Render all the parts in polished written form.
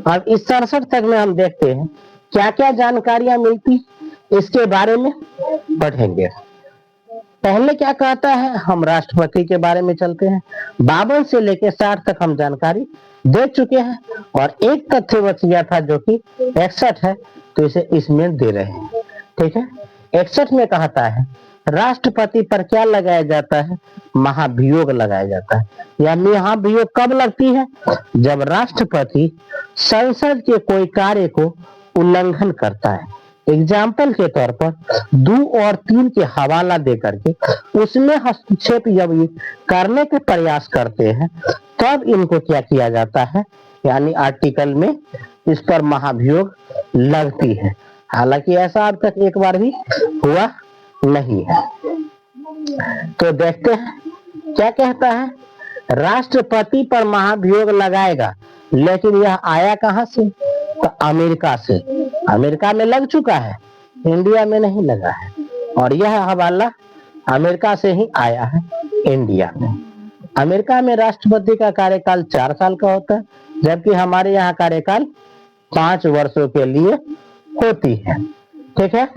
अब इस 67 तक में हम देखते हैं क्या क्या जानकारियां मिलती, इसके बारे में पढ़ेंगे। पहले क्या कहता है, हम राष्ट्रपति के बारे में चलते हैं। 52 से लेकर 60 तक हम जानकारी दे चुके हैं, और एक तथ्य बच गया था जो कि 61 है, तो इसे इसमें दे रहे हैं। ठीक है, 61 में कहता है राष्ट्रपति पर क्या लगाया जाता है, महाभियोग लगाया जाता है। यह महाभियोग कब लगती है, जब राष्ट्रपति संसद के कोई कार्य को उल्लंघन करता है। एग्जाम्पल के तौर पर 2 और 3 के हवाला दे करके उसमें हस्तक्षेप जब करने के प्रयास करते हैं, तब इनको क्या किया जाता है, यानी आर्टिकल में इस पर महाभियोग लगती है। हालांकि ऐसा अब तक एक बार भी हुआ नहीं है। तो देखते हैं क्या कहता है, राष्ट्रपति पर महाभियोग लगाएगा, लेकिन यह आया कहां से, तो अमेरिका से। अमेरिका में लग चुका है, इंडिया में नहीं लगा है, और यह हवाला अमेरिका से ही आया है इंडिया में। अमेरिका में राष्ट्रपति का कार्यकाल 4 साल का होता है, जबकि हमारे यहाँ कार्यकाल 5 वर्षों के लिए होती है। ठीक है,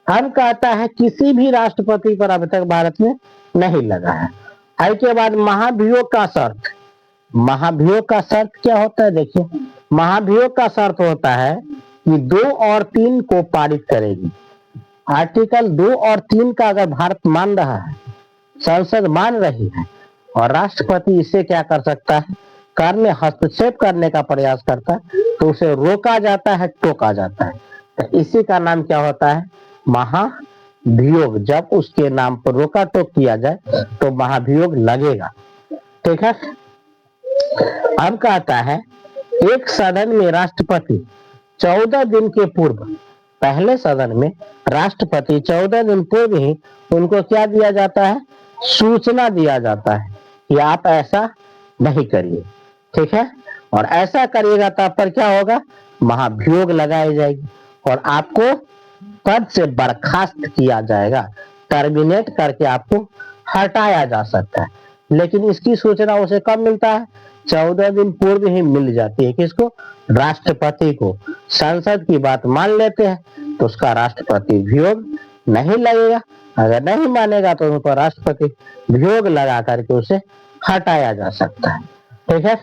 अब कहता है किसी भी राष्ट्रपति पर अब तक भारत में नहीं लगा है। इसके बाद महाभियोग का शर्त। महाभियोग का शर्त क्या होता है, देखिए महाभियोग का शर्त होता है कि 2 और 3 को पारित करेगी। आर्टिकल 2 और 3 का अगर भारत मान रहा है, संसद मान रही है, और राष्ट्रपति इसे क्या कर सकता है, कर में हस्तक्षेप करने का प्रयास करता है, तो उसे रोका जाता है, टोका जाता है। तो इसी का नाम क्या होता है, महाभियोग। जब उसके नाम पर रोका टोक किया जाए तो महाभियोग लगेगा। ठीक है, अब कहता है एक सदन में राष्ट्रपति 14 दिन के पूर्व, पहले सदन में राष्ट्रपति 14 दिन पूर्व ही उनको क्या दिया जाता है, सूचना दिया जाता है कि आप ऐसा नहीं करिए। ठीक है, और ऐसा करिएगा तब पर क्या होगा, महाभियोग लगाई जाएगी और आपको पद से बर्खास्त किया जाएगा, टर्मिनेट करके आपको हटाया जा सकता है। लेकिन इसकी सूचना उसे कब मिलता है, 14 दिन पूर्व ही मिल जाती है। किसको, राष्ट्रपति को। संसद की बात मान लेते हैं तो उसका राष्ट्रपति वियोग नहीं लगेगा, अगर नहीं मानेगा तो उनको राष्ट्रपति वियोग लगा करके उसे हटाया जा सकता है। ठीक है,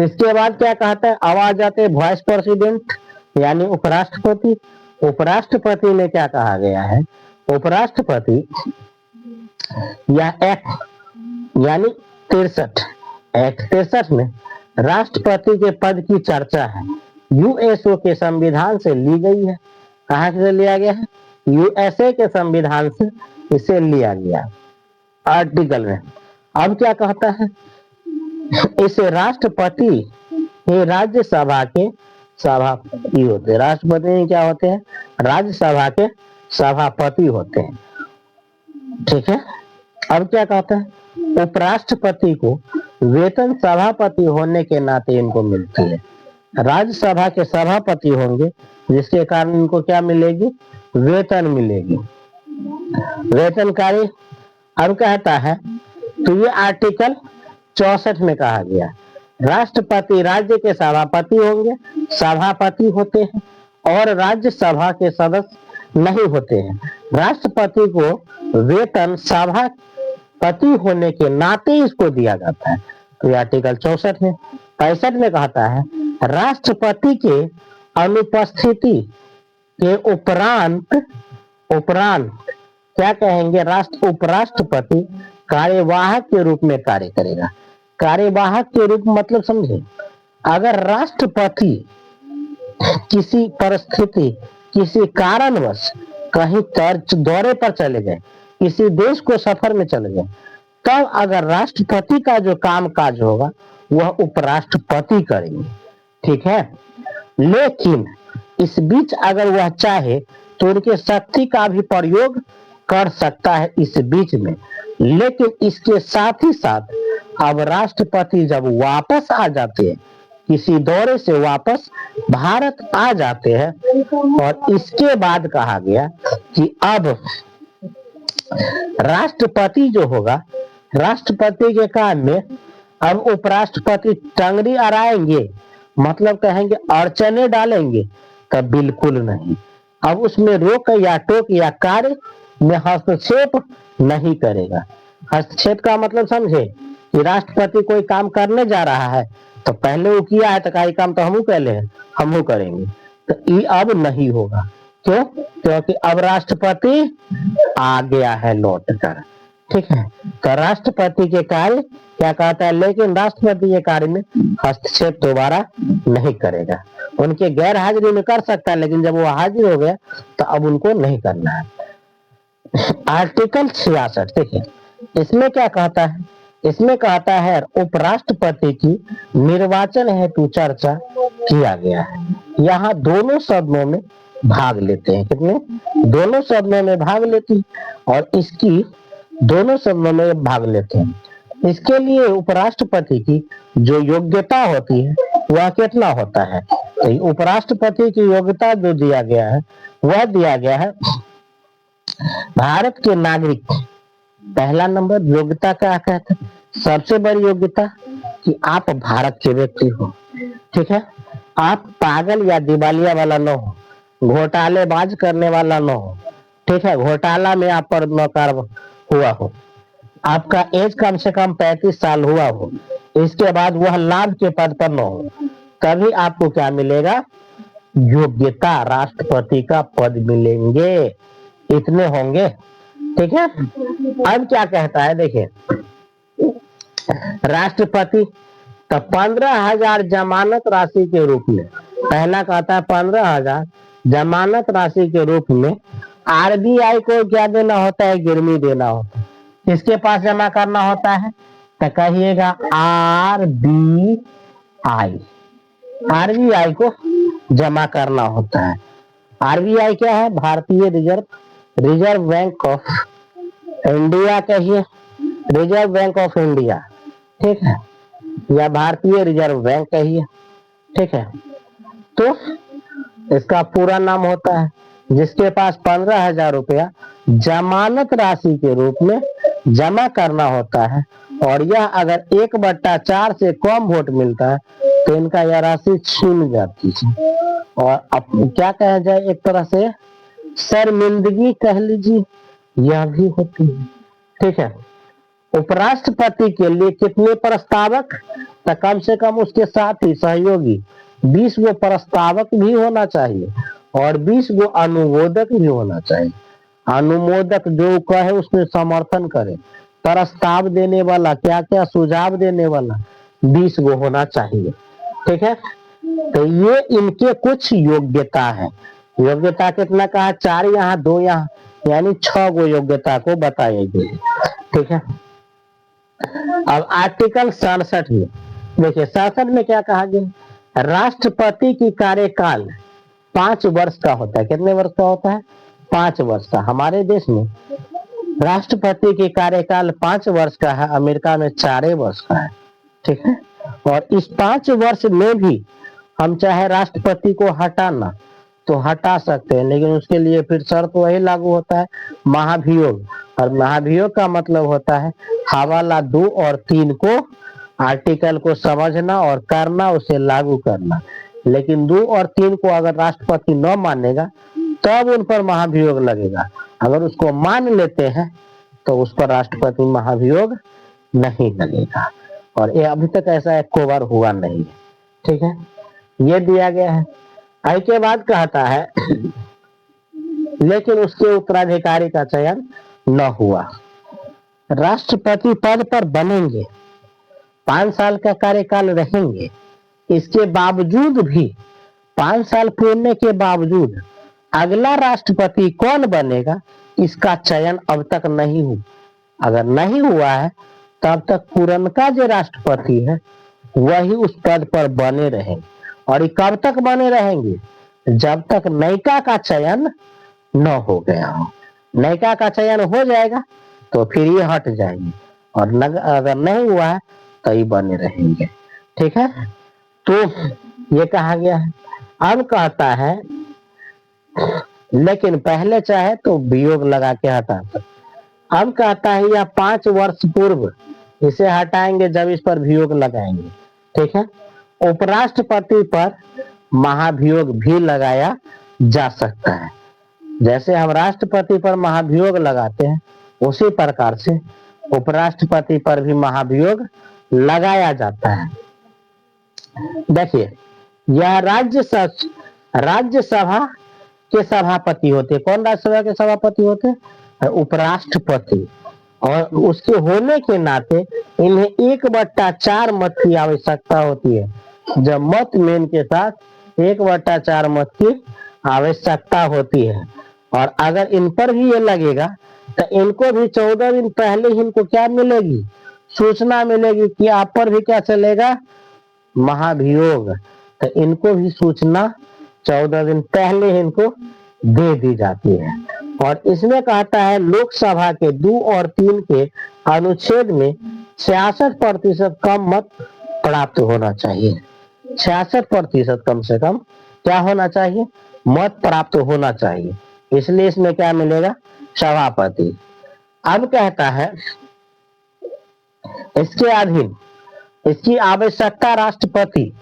इसके बाद क्या कहता है, आवाज आते हैं वाइस प्रेसिडेंट यानी उपराष्ट्रपति। उपराष्ट्रपति में क्या कहा गया है, उपराष्ट्रपति या एक्ट यानी 63 में राष्ट्रपति के पद की चर्चा है, यूएसओ के संविधान से ली गई है। कहाँ से लिया गया है, यूएसए के संविधान से इसे लिया गया आर्टिकल में। अब क्या कहता है, इसे राष्ट्रपति ही राज्यसभा के सभापति होते हैं। राष्ट्रपति क्या होते हैं, राज्यसभा के सभापति होते हैं। ठीक है, अब क्या कहता है, उपराष्ट्रपति को वेतन सभापति होने के नाते इनको मिलती है। राज्यसभा के सभापति होंगे जिसके कारण इनको क्या मिलेगी, वेतन मिलेगी, वेतनकारी। अब कहता है, तो ये आर्टिकल 64 में कहा गया, राष्ट्रपति राज्य के सभापति होंगे, सभापति होते हैं, और राज्यसभा के सदस्य नहीं होते हैं। राष्ट्रपति को वेतन सभापति होने के नाते इसको दिया जाता है। तो ये आर्टिकल 64 है। 65 में कहता है, राष्ट्रपति के अनुपस्थिति के उपरांत क्या कहेंगे, उपराष्ट्रपति कार्यवाहक के रूप में कार्य करेगा। कार्यवाहक के रूप मतलब समझे, अगर राष्ट्रपति किसी परिस्थिति, किसी कारणवश कहीं दौरे पर चले गए, किसी देश को सफर में चले गए, तब अगर राष्ट्रपति का जो काम काज होगा वह उपराष्ट्रपति करेंगे। ठीक है, लेकिन इस बीच अगर वह चाहे तो उनके शक्ति का भी प्रयोग कर सकता है इस बीच में। लेकिन इसके साथ ही साथ अब राष्ट्रपति जब वापस आ जाते हैं, किसी दौरे से वापस भारत आ जाते हैं, और इसके बाद कहा गया कि अब राष्ट्रपति जो होगा, राष्ट्रपति के काम में अब उपराष्ट्रपति टंगड़ी अड़ाएंगे मतलब कहेंगे अड़चने डालेंगे, तब बिल्कुल नहीं। अब उसमें रोक या टोक या कार्य में हस्तक्षेप नहीं करेगा। हस्तक्षेप का मतलब समझे कि राष्ट्रपति कोई काम करने जा रहा है तो पहले वो किया है तो का काम तो हम पहले है, हम करेंगे, तो ये अब नहीं होगा। क्यों? क्योंकि अब राष्ट्रपति आ गया है लौट कर। ठीक है, तो राष्ट्रपति के कार्य क्या कहता है, लेकिन राष्ट्रपति के कार्य में हस्तक्षेप दोबारा नहीं करेगा। उनके गैर हाजिरी में कर सकता है, लेकिन जब वो हाजिर हो गया तो अब उनको नहीं करना है। आर्टिकल 66 देखिए, इसमें क्या कहता है, इसमें कहता है उपराष्ट्रपति की निर्वाचन हेतु चर्चा किया गया है। यहाँ दोनों सदनों में भाग लेते हैं, कितने? दोनों सदनों में भाग लेते हैं, और इसकी दोनों सदनों में भाग लेते हैं। इसके लिए उपराष्ट्रपति की जो योग्यता होती है वह कितना होता है, तो उपराष्ट्रपति की योग्यता जो दिया गया है वह दिया गया है भारत के नागरिक। पहला नंबर योग्यता क्या कहते हैं, सबसे बड़ी योग्यता कि आप भारत के व्यक्ति हो। ठीक है, आप पागल या दिवालिया वाला न हो, घोटालेबाज करने वाला न हो। ठीक है, घोटाला में आप पर नौकर हुआ हो, आपका एज कम से कम 35 साल हुआ हो, इसके बाद वह लाभ के पद पर न हो, तभी आपको क्या मिलेगा, योग्यता, राष्ट्रपति का पद मिलेंगे, इतने होंगे। ठीक है, अब क्या कहता है देखिए, राष्ट्रपति तो 15,000 जमानत राशि के रूप में, पहला कहता है 15,000 जमानत राशि के रूप में आरबीआई को क्या देना होता है, गिरवी देना होता है। किसके पास जमा करना होता है, तो कहिएगा आरबीआई, आरबीआई को जमा करना होता है। आरबीआई क्या है, भारतीय रिजर्व बैंक ऑफ इंडिया, कहिए रिजर्व बैंक ऑफ इंडिया। ठीक है, या भारतीय रिजर्व बैंक कहिए। ठीक है, तो इसका पूरा नाम होता है, जिसके पास 15,000 रुपया जमानत राशि के रूप में जमा करना होता है, और यह अगर 1/4 से कम वोट मिलता है तो इनका यह राशि छीन जाती है, और अब क्या कहा जाए, एक तरह से शर्मिंदगी कह लीजिए, यह भी होती है। ठीक है, उपराष्ट्रपति के लिए कितने प्रस्तावक, तो कम से कम उसके साथ ही सहयोगी 20 गो प्रस्तावक भी होना चाहिए, और 20 गो अनुमोदक भी होना चाहिए। अनुमोदक जो कहे उसमें समर्थन करे, प्रस्ताव देने वाला, क्या क्या सुझाव देने वाला 20 गो होना चाहिए। ठीक है, तो ये इनके कुछ योग्यता है। योग्यता कितना कहा, 4 यहाँ 2 यहाँ, यानी 6 गो योग्यता को बताएंगे। ठीक है, अब आर्टिकल 67 में देखिए, 67 में क्या कहा गया, राष्ट्रपति की कार्यकाल 5 वर्ष का होता है। कितने वर्ष का होता है, 5 वर्ष का। हमारे देश में राष्ट्रपति की कार्यकाल 5 वर्ष का है, अमेरिका में 4 वर्ष का है। ठीक है, और इस 5 वर्ष में भी हम चाहे राष्ट्रपति को हटाना तो हटा सकते हैं, लेकिन उसके लिए फिर शर्त वही लागू होता है, महाभियोग। और महाभियोग का मतलब होता है हवाला 2 और 3 को, आर्टिकल को समझना और करना, उसे लागू करना। लेकिन 2 और 3 को अगर राष्ट्रपति न मानेगा तब उन पर महाभियोग लगेगा। अगर उसको मान लेते हैं तो उस पर राष्ट्रपति महाभियोग नहीं लगेगा, और ये अभी तक ऐसा एक कोवर हुआ नहीं है। ठीक है, ये दिया गया है। आई के बाद कहता है लेकिन उसके उत्तराधिकारी का चयन न हुआ। राष्ट्रपति पद पर बनेंगे, 5 साल का कार्यकाल रहेंगे, इसके बावजूद भी 5 साल पूरने के बावजूद अगला राष्ट्रपति कौन बनेगा इसका चयन अब तक नहीं हुआ। अगर नहीं हुआ है तब तक पुरनका जो राष्ट्रपति है वही उस पद पर बने रहेंगे, और ये कब तक बने रहेंगे, जब तक नयिका का चयन न हो गया हो। नयिका का चयन हो जाएगा तो फिर ये हट जाएंगे, और अगर नहीं हुआ है तो ये बने रहेंगे। ठीक है, तो ये कहा गया है। अब कहता है लेकिन पहले चाहे तो वियोग लगा के हटा सकते। अब कहता है या 5 वर्ष पूर्व इसे हटाएंगे जब इस पर वियोग लगाएंगे। ठीक है, उपराष्ट्रपति पर महाभियोग भी लगाया जा सकता है। जैसे हम राष्ट्रपति पर महाभियोग लगाते हैं, उसी प्रकार से उपराष्ट्रपति पर भी महाभियोग लगाया जाता है। देखिए, यह राज्यसभा के सभापति होते। कौन राज्यसभा के सभापति होते? उपराष्ट्रपति। और उसके होने के नाते इन्हें 1/4 मत की आवश्यकता होती है। जब मत मेन के साथ 1/4 मत की आवश्यकता होती है। और अगर इन पर भी ये लगेगा तो इनको भी 14 दिन पहले ही इनको क्या मिलेगी? सूचना मिलेगी कि आप पर भी क्या चलेगा? महाभियोग। तो इनको भी सूचना 14 दिन पहले ही इनको दे दी जाती है। और इसमें कहता है लोकसभा के 2 और 3 के अनुच्छेद में 66% कम मत प्राप्त होना चाहिए। 66% कम से कम क्या होना चाहिए? मत प्राप्त होना चाहिए। इसलिए इसमें क्या मिलेगा? सभापति। अब कहता है इसके अधीन इसकी आवश्यकता राष्ट्रपति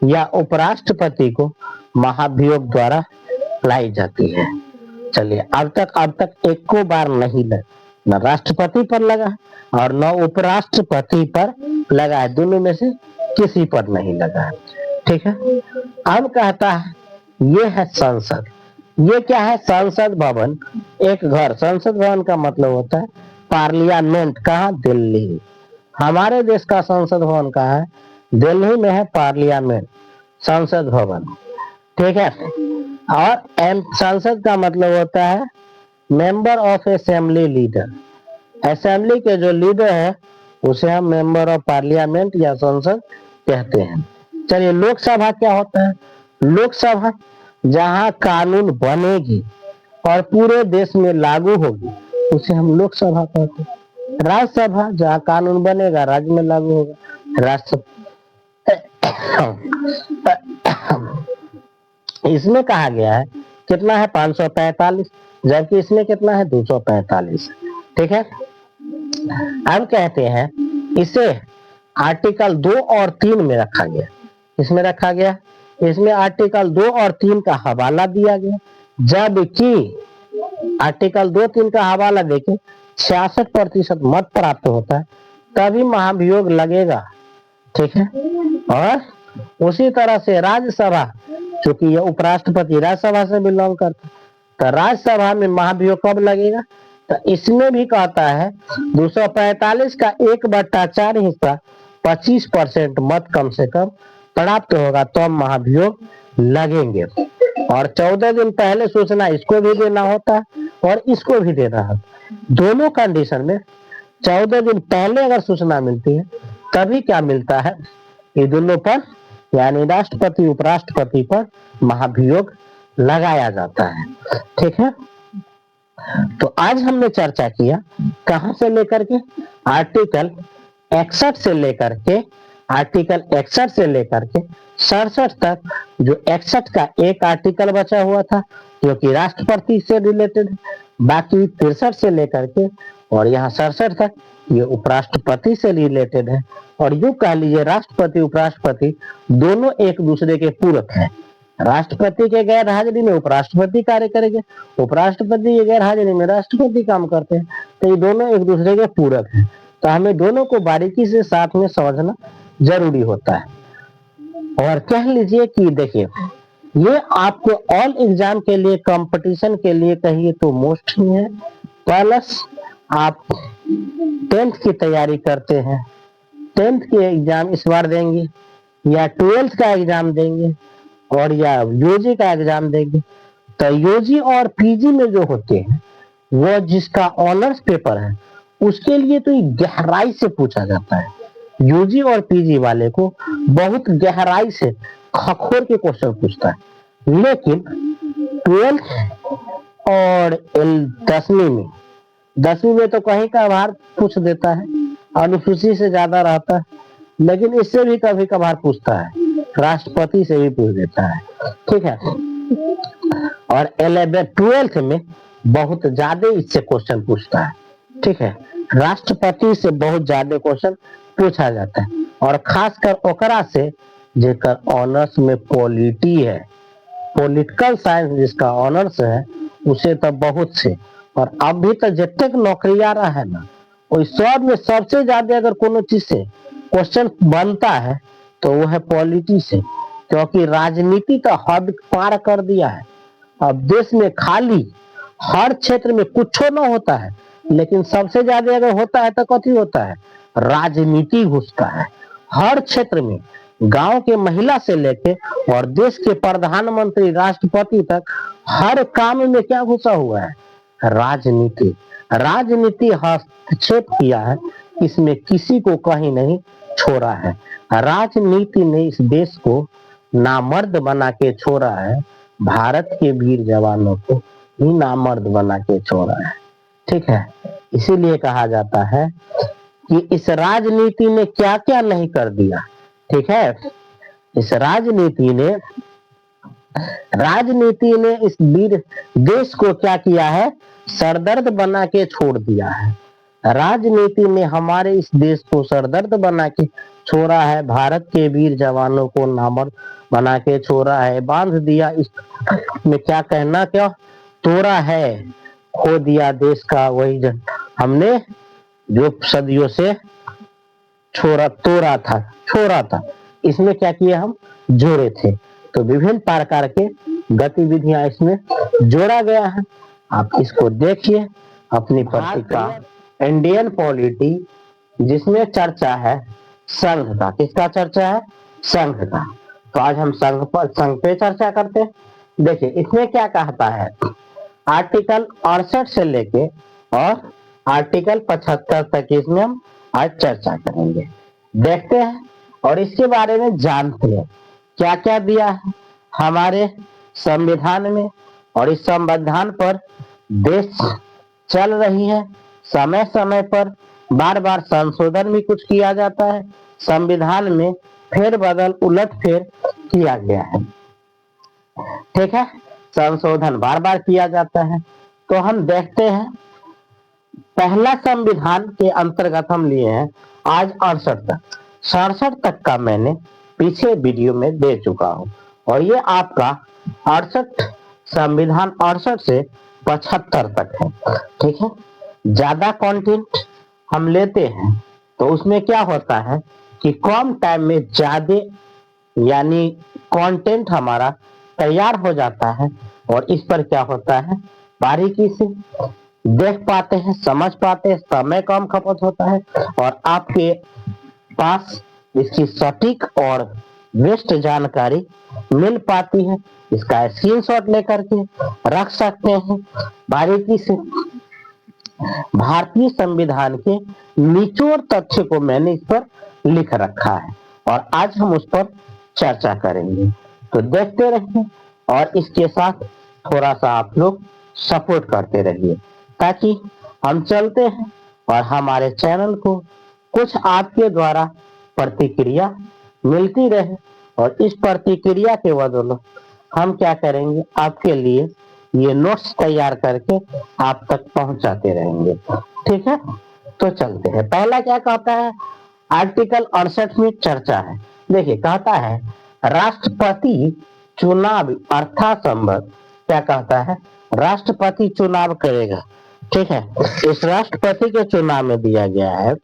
या उपराष्ट्रपति को महाभियोग द्वारा लाई जाती है। चलिए, अब तक एक को बार नहीं लगा, न राष्ट्रपति पर लगा और न उपराष्ट्रपति पर लगा है। दोनों में से किसी पर नहीं लगा है। ठीक है। अब कहता है ये है संसद। ये क्या है? संसद भवन, एक घर। संसद भवन का मतलब होता है पार्लियामेंट। कहाँ? दिल्ली। हमारे देश का संसद भवन कहाँ है? दिल्ली में है पार्लियामेंट, संसद भवन। ठीक है। और संसद का मतलब होता है member of assembly leader. Assembly के जो लीडर है उसे हम मेंबर ऑफ पार्लियामेंट या संसद कहते हैं। चलिए, लोकसभा क्या होता है? लोकसभा जहां कानून बनेगी और पूरे देश में लागू होगी उसे हम लोकसभा कहते हैं। राज्यसभा जहां कानून बनेगा, राज्य में लागू होगा, राज्यसभा। इसमें कहा गया है कितना है? 545, जबकि इसमें कितना है? 245। ठीक है। अब कहते हैं इसे आर्टिकल 2 और 3 में रखा गया। इसमें रखा गया, इसमें आर्टिकल 2 और 3 का हवाला दिया गया, जबकि आर्टिकल 2, 3 का हवाला देके 66% मत प्राप्त होता है तभी महाभियोग लगेगा। ठीक है। और उसी तरह से राज्यसभा, क्योंकि ये उपराष्ट्रपति राज्यसभा से बिलोंग करता है, तो राज्यसभा में महाभियोग कब लगेगा? तो इसमें भी कहता है 245 का 1/4 हिस्सा 25% मत कम से कम प्राप्त होगा तो महाभियोग लगेंगे। और 14 दिन पहले सूचना इसको भी देना होता है और इसको भी देना होता है। दोनों कंडीशन में 14 दिन पहले अगर सूचना मिलती है तभी क्या मिलता है? ये दोनों पर, यानी राष्ट्रपति उपराष्ट्रपति पर महाभियोग लगाया जाता है। ठीक है। तो आज हमने चर्चा किया कहां से लेकर के? आर्टिकल 61 से लेकर के 67 तक। जो 61 का एक आर्टिकल बचा हुआ था जो कि राष्ट्रपति से रिलेटेड, बाकी 63 से लेकर के और यहाँ 67 तक ये उपराष्ट्रपति से रिलेटेड है। और यूं कह लीजिए राष्ट्रपति उपराष्ट्रपति दोनों एक दूसरे के पूरक हैं। राष्ट्रपति के गैर हाजिरी में उपराष्ट्रपति कार्य करेंगे, उपराष्ट्रपति के गैर हाजिरी में राष्ट्रपति काम करते हैं। तो ये दोनों एक दूसरे के पूरक हैं। तो हमें दोनों को बारीकी से साथ में समझना जरूरी होता है। और कह लीजिए कि देखिए, ये आपको ऑल एग्जाम के लिए, कंपटीशन के लिए कहिए तो मोस्ट ही है। प्लस आप 10th की तैयारी करते हैं, 10th के एग्जाम इस बार देंगे या 12th का एग्जाम देंगे और या यूजी का एग्जाम देंगे, तो यूजी और पीजी में जो होते हैं वो जिसका ऑनर्स पेपर है उसके लिए तो गहराई से पूछा जाता है। यूजी और पीजी वाले को बहुत गहराई से खखोर के क्वेश्चन पूछता है। लेकिन 12th और 10वीं में तो कहीं का बाहर पूछ देता है, अनुसूची से ज्यादा रहता है, लेकिन इससे भी कभी कभार पूछता है, राष्ट्रपति से भी पूछ देता है। ठीक है। और 12th में बहुत ज्यादा इससे क्वेश्चन पूछता है। ठीक है। राष्ट्रपति से बहुत ज्यादा क्वेश्चन पूछा जाता है। और खासकर ओकरा से जेकर ऑनर्स में पॉलिटी है, पॉलिटिकल साइंस जिसका ऑनर्स है उसे तो बहुत से। और अभी तो जितने नौकरी आ रहा है ना, कोई सब में सबसे ज्यादा अगर कोनो चीज से क्वेश्चन बनता है तो वो है पॉलिटी से, क्योंकि राजनीति का हद पार कर दिया है। अब देश में खाली हर क्षेत्र में कुछ न होता है, लेकिन सबसे ज्यादा अगर होता है तो कथी होता है, राजनीति घुसता है हर क्षेत्र में। गांव के महिला से लेके और देश के प्रधानमंत्री राष्ट्रपति तक हर काम में क्या घुसा हुआ है, राजनीति। राजनीति हस्तक्षेप किया है, इसमें किसी को कहीं नहीं छोड़ा है। राजनीति ने इस देश को नामर्द बना के छोड़ा है, भारत के वीर जवानों को ही नामर्द बना के छोड़ा है। ठीक है, इसीलिए कहा जाता है कि इस राजनीति ने क्या क्या नहीं कर दिया। ठीक है, इस राजनीति ने इस वीर देश को क्या किया है, सरदर्द बना के छोड़ दिया है। राजनीति ने हमारे इस देश को सरदर्द बना के छोड़ा है, भारत के वीर जवानों को नामर्द बना के छोड़ा है, बांध दिया इस में क्या कहना, क्या तोड़ा है, खो दिया देश का वही जन हमने जो सदियों से छोड़ा था। इसमें क्या किया, हम जोड़े थे। तो विभिन्न प्रकार के गतिविधियां इसमें जोड़ा गया है। आप इसको देखिए अपनी पत्रिका इंडियन पॉलिटी, जिसमें चर्चा है संघ का। किसका चर्चा है, संघ का। तो आज हम संघ पे चर्चा करते हैं। देखिए इसमें क्या कहता है, आर्टिकल 68 से लेके और आर्टिकल 75 तक इसमें हम आज चर्चा करेंगे, देखते हैं और इसके बारे में जानते हैं क्या क्या दिया है हमारे संविधान में। और इस संविधान पर देश चल रही है, समय समय पर बार बार संशोधन भी कुछ किया जाता है, संविधान में फेरबदल उलटफेर किया गया है। ठीक है, संशोधन बार बार किया जाता है। तो हम देखते हैं, पहला संविधान के अंतर्गत हम लिए हैं आज 68 तक, 67 तक का मैंने पीछे वीडियो में दे चुका हूं। और ये आपका 68 संविधान 68 से 75 तक है। ठीक है, ज्यादा कंटेंट हम लेते हैं तो उसमें क्या होता है कि कम टाइम में ज्यादा यानी कंटेंट हमारा तैयार हो जाता है, और इस पर क्या होता है, बारीकी से देख पाते हैं, समझ पाते हैं, समय कम खपत होता है और आपके पास इसकी सटीक और बेस्ट जानकारी मिल पाती है। इसका स्क्रीनशॉट लेकर के रख सकते हैं बारीकी से। भारतीय संविधान के निचोड़ तथ्य को मैंने इस पर लिख रखा है और आज हम उस पर चर्चा करेंगे। तो देखते रहिए और इसके साथ थोड़ा सा आप लोग सपोर्ट करते रहिए, ताकि हम चलते हैं और हमारे चैनल को कुछ आपके द्वारा प्रतिक्रिया मिलती रहे। और इस प्रतिक्रिया के बदौलत हम क्या करेंगे, आपके लिए ये नोट्स तैयार करके आप तक पहुंचाते रहेंगे। ठीक है, तो चलते हैं। पहला क्या कहता है, आर्टिकल 68 में चर्चा है। देखिए कहता है राष्ट्रपति चुनाव अर्थासंबद्ध, क्या कहता है, राष्ट्रपति चुनाव करेगा। ठीक है, इस राष्ट्रपति के चुनाव में दिया गया है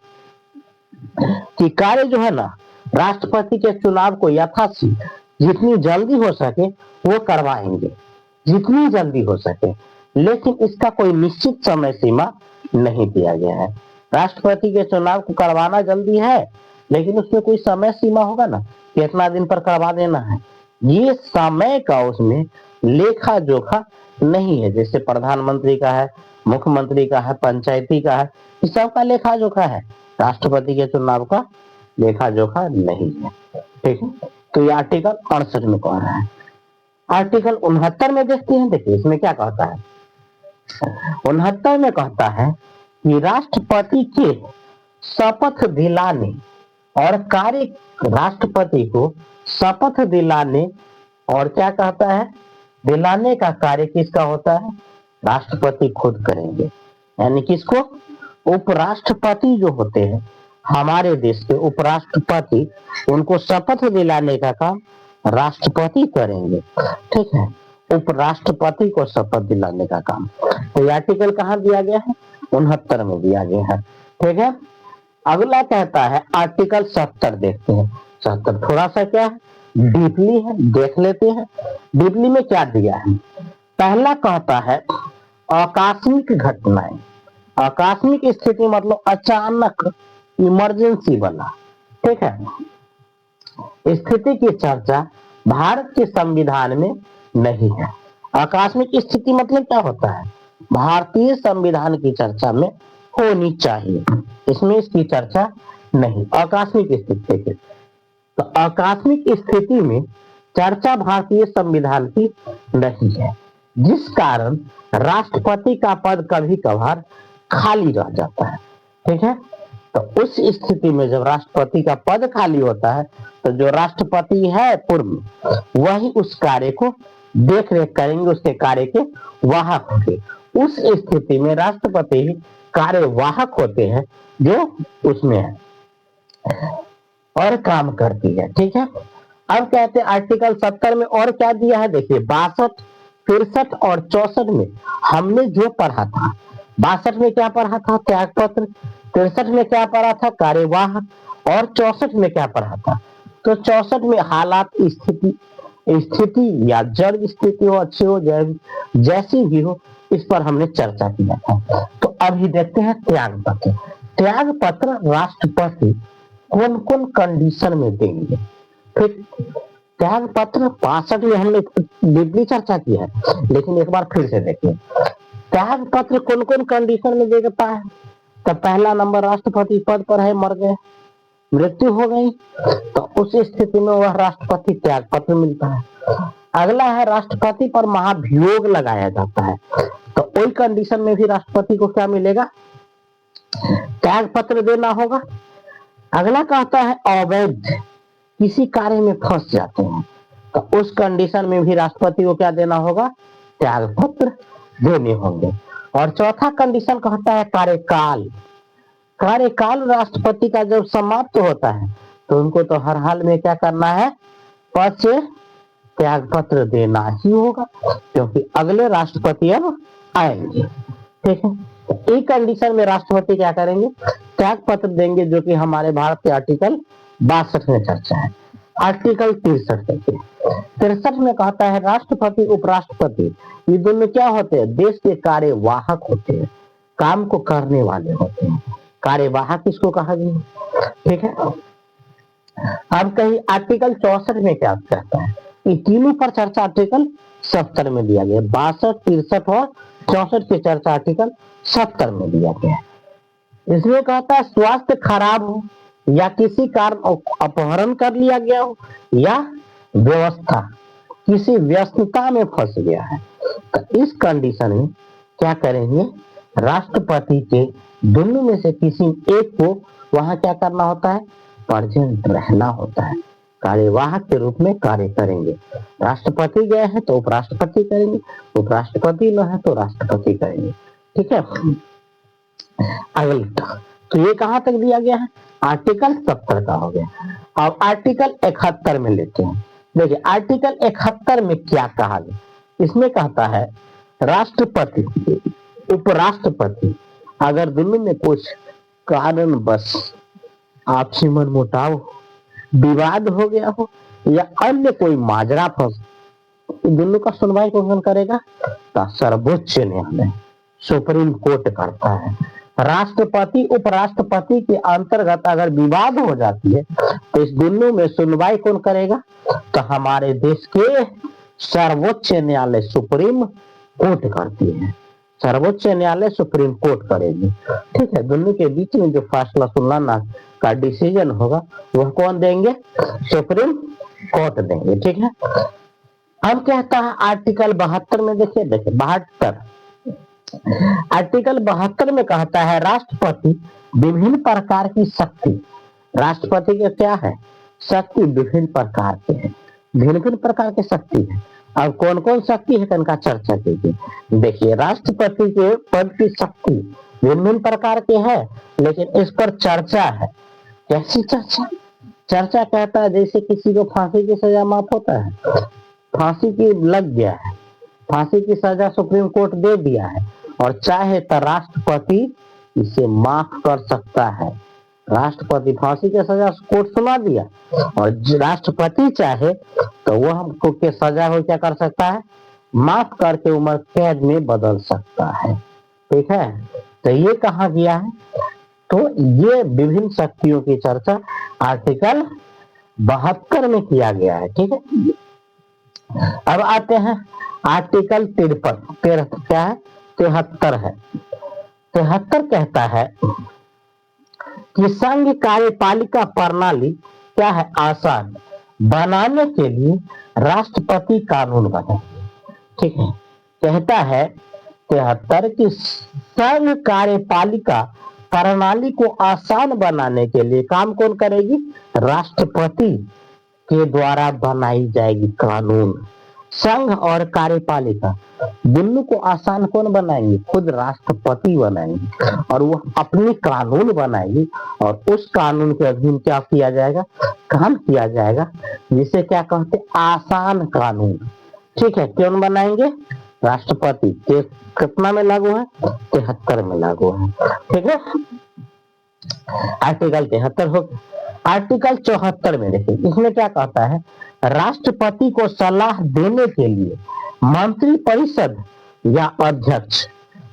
कि कार्य जो है ना, राष्ट्रपति के चुनाव को यथाशीघ्र जितनी जल्दी हो सके वो करवाएंगे, जितनी जल्दी हो सके, लेकिन इसका कोई निश्चित समय सीमा नहीं दिया गया है। राष्ट्रपति के चुनाव को करवाना जल्दी है, लेकिन उसमें कोई समय सीमा होगा ना, कितना दिन पर करवा देना है, ये समय का उसमें लेखा जोखा नहीं है। जैसे प्रधानमंत्री का है, मुख्यमंत्री का है, पंचायती का है, इस सब का लेखा जोखा है, राष्ट्रपति के चुनाव का लेखा जोखा नहीं है। ठीक है, तो ये आर्टिकल 68 में कह रहा है। आर्टिकल 69 में देखते हैं, देखिए इसमें क्या कहता है। 69 में कहता है कि राष्ट्रपति के शपथ दिलाने और कार्य, राष्ट्रपति को शपथ दिलाने और क्या कहता है, दिलाने का कार्य किसका होता है, राष्ट्रपति खुद करेंगे। यानी किसको, उपराष्ट्रपति जो होते हैं हमारे देश के उपराष्ट्रपति उनको शपथ दिलाने का काम राष्ट्रपति करेंगे। ठीक है, उपराष्ट्रपति को शपथ दिलाने का काम। तो ये आर्टिकल कहाँ दिया गया है? 69 में दिया गया है। ठीक है, अगला कहता है आर्टिकल 70। देखते हैं 70 थोड़ा सा क्या है, डीपली है, देख लेते हैं डीपली में क्या दिया है। पहला कहता है आकस्मिक घटनाएं। आकस्मिक स्थिति मतलब अचानक, इमरजेंसी वाला। ठीक है, स्थिति की चर्चा भारत के संविधान में नहीं है। आकस्मिक स्थिति मतलब क्या होता है? भारतीय संविधान की चर्चा में होनी चाहिए, इसमें इसकी चर्चा नहीं। आकस्मिक स्थिति की, तो आकस्मिक स्थिति में चर्चा भारतीय संविधान की नहीं है, जिस कारण राष्ट्रपति का पद कभी कभार खाली रह जाता है। ठीक है, तो उस स्थिति में जब राष्ट्रपति का पद खाली होता है तो जो राष्ट्रपति है पूर्व वही उस कार्य को देख रेख करेंगे, उसके कार्य के वाहक होंगे। उस स्थिति में राष्ट्रपति ही कार्यवाहक होते हैं जो उसमें है और काम करती है। ठीक है, अब कहते हैं आर्टिकल 70 में और क्या दिया है। देखिए 62, 63 और 64 में हमने जो पढ़ा था, 62 में क्या पढ़ा था? त्यागपत्र। 63 में क्या पढ़ा था? कार्यवाहक। और 64 में क्या पढ़ा था? तो 64 में हालात, स्थिति या जड़ स्थिति हो, अच्छी हो, जैसी भी हो, इस पर हमने चर्चा किया था। तो अभी देखते हैं त्याग पत्र। त्याग पत्र राष्ट्रपति कौन कौन कंडीशन में देंगे। फिर त्याग पत्र 62 में हमने डीपली चर्चा की है, लेकिन एक बार फिर से देखिए त्याग पत्र कौन कौन कंडीशन में देता है। तो पहला नंबर, राष्ट्रपति पद पर है, मर गए, मृत्यु हो गई, तो उस स्थिति में वह राष्ट्रपति त्याग पत्र मिलता है। अगला है राष्ट्रपति पर महाभियोग लगाया जाता है, तो कोई कंडीशन में भी राष्ट्रपति को क्या मिलेगा? त्याग पत्र देना होगा। अगला कहता है अवैध किसी कार्य में फंस जाते हैं, तो उस कंडीशन में भी राष्ट्रपति को क्या देना होगा? त्याग पत्र देने होंगे। और चौथा कंडीशन कहता है कार्यकाल। कार्यकाल राष्ट्रपति का जब समाप्त होता है तो उनको तो हर हाल में क्या करना है? पद से त्याग पत्र देना ही होगा, क्योंकि अगले राष्ट्रपति अब आएंगे। ठीक है, तो एक कंडीशन में राष्ट्रपति क्या करेंगे? त्याग पत्र देंगे, जो कि हमारे भारत के आर्टिकल 62 में चर्चा है। आर्टिकल 63 देखिए, 63 में कहता है राष्ट्रपति उपराष्ट्रपति ये दोनों क्या होते हैं? देश के कार्यवाहक होते हैं, काम को करने वाले होते हैं। कार्यवाहक किसको कहा गया? ठीक है, अब कहीं आर्टिकल 64 में क्या कहता है? ये तीनों पर चर्चा आर्टिकल 70 में दिया गया। 62, 63 और 64 की चर्चा आर्टिकल 70 में दिया गया है। इसमें कहता है स्वास्थ्य खराब हो या किसी कारण अपहरण कर लिया गया हो या व्यवस्था किसी व्यस्तता में फंस गया है, तो इस कंडीशन में क्या करेंगे? राष्ट्रपति के दोनों में से किसी एक को वहां क्या करना होता है? प्रेजेंट रहना होता है, कार्यवाहक के रूप में कार्य करेंगे। राष्ट्रपति गए हैं तो उपराष्ट्रपति करेंगे, उपराष्ट्रपति न है तो राष्ट्रपति करेंगे। ठीक है, अगला तो ये कहां तक दिया गया है? आर्टिकल 70 का हो गया। अब आर्टिकल 71 में लेते हैं। देखिए आर्टिकल 71 में क्या कहा गया? इसमें कहता है राष्ट्रपति उपराष्ट्रपति अगर दोनों में कुछ कारण बस आपसी मनमुटाव, विवाद हो गया हो या अन्य कोई माजरा फंस, दोनों का सुनवाई कौन करेगा? तो सर्वोच्च न्यायालय, सुप्रीम कोर्ट करता है। राष्ट्रपति उपराष्ट्रपति के अंतर्गत अगर विवाद हो जाती है तो इस दोनों में सुनवाई कौन करेगा? तो हमारे देश के सर्वोच्च न्यायालय सुप्रीम कोर्ट करती है। सर्वोच्च न्यायालय सुप्रीम कोर्ट करेगी। ठीक है, दोनों के बीच में जो फैसला सुनाना का डिसीजन होगा वह कौन देंगे? सुप्रीम कोर्ट देंगे। ठीक है, अब कहता है आर्टिकल 72 में, देखिए 72 आर्टिकल 72 में कहता है राष्ट्रपति विभिन्न प्रकार की शक्ति, राष्ट्रपति के क्या है? शक्ति विभिन्न प्रकार के हैं, भिन्न भिन्न प्रकार के शक्ति है। अब कौन कौन शक्ति है इनका चर्चा कीजिए। देखिए राष्ट्रपति के पद की शक्ति भिन्न भिन्न प्रकार के है, लेकिन इस पर चर्चा है कैसी चर्चा? चर्चा कहता है जैसे किसी को फांसी की सजा माफ होता है, फांसी की लग गया है, फांसी की सजा सुप्रीम कोर्ट दे दिया है और चाहे तो राष्ट्रपति इसे माफ कर सकता है। राष्ट्रपति फांसी की सजा कोर्ट सुना दिया और राष्ट्रपति चाहे तो वह हमको के सजा हो क्या कर सकता है, माफ करके उम्र कैद में बदल सकता है। ठीक है, तो ये कहा गया है। तो ये विभिन्न शक्तियों की चर्चा आर्टिकल 72 में किया गया है। ठीक है, अब आते हैं आर्टिकल 53 क्या है, 73 है। 73 कहता है कि संघ कार्यपालिका प्रणाली क्या है, आसान बनाने के लिए राष्ट्रपति कानून बनाएंगे। ठीक है, कहता है 73 की संघ कार्यपालिका प्रणाली को आसान बनाने के लिए काम कौन करेगी, राष्ट्रपति के द्वारा बनाई जाएगी कानून। संघ और कार्यपालिका दोनों को आसान कौन बनाएंगे, खुद राष्ट्रपति बनाएंगे और वह अपनी कानून बनाएंगे और उस कानून के अधीन क्या किया जाएगा, काम किया जाएगा, जिसे क्या कहते हैं, आसान कानून। ठीक है, कौन बनाएंगे, राष्ट्रपति। कितना में लागू है, 73 में लागू है। ठीक है, आर्टिकल 73 हो गया। आर्टिकल 74 में देखिए, इसमें क्या कहता है, राष्ट्रपति को सलाह देने के लिए मंत्री परिषद या अध्यक्ष,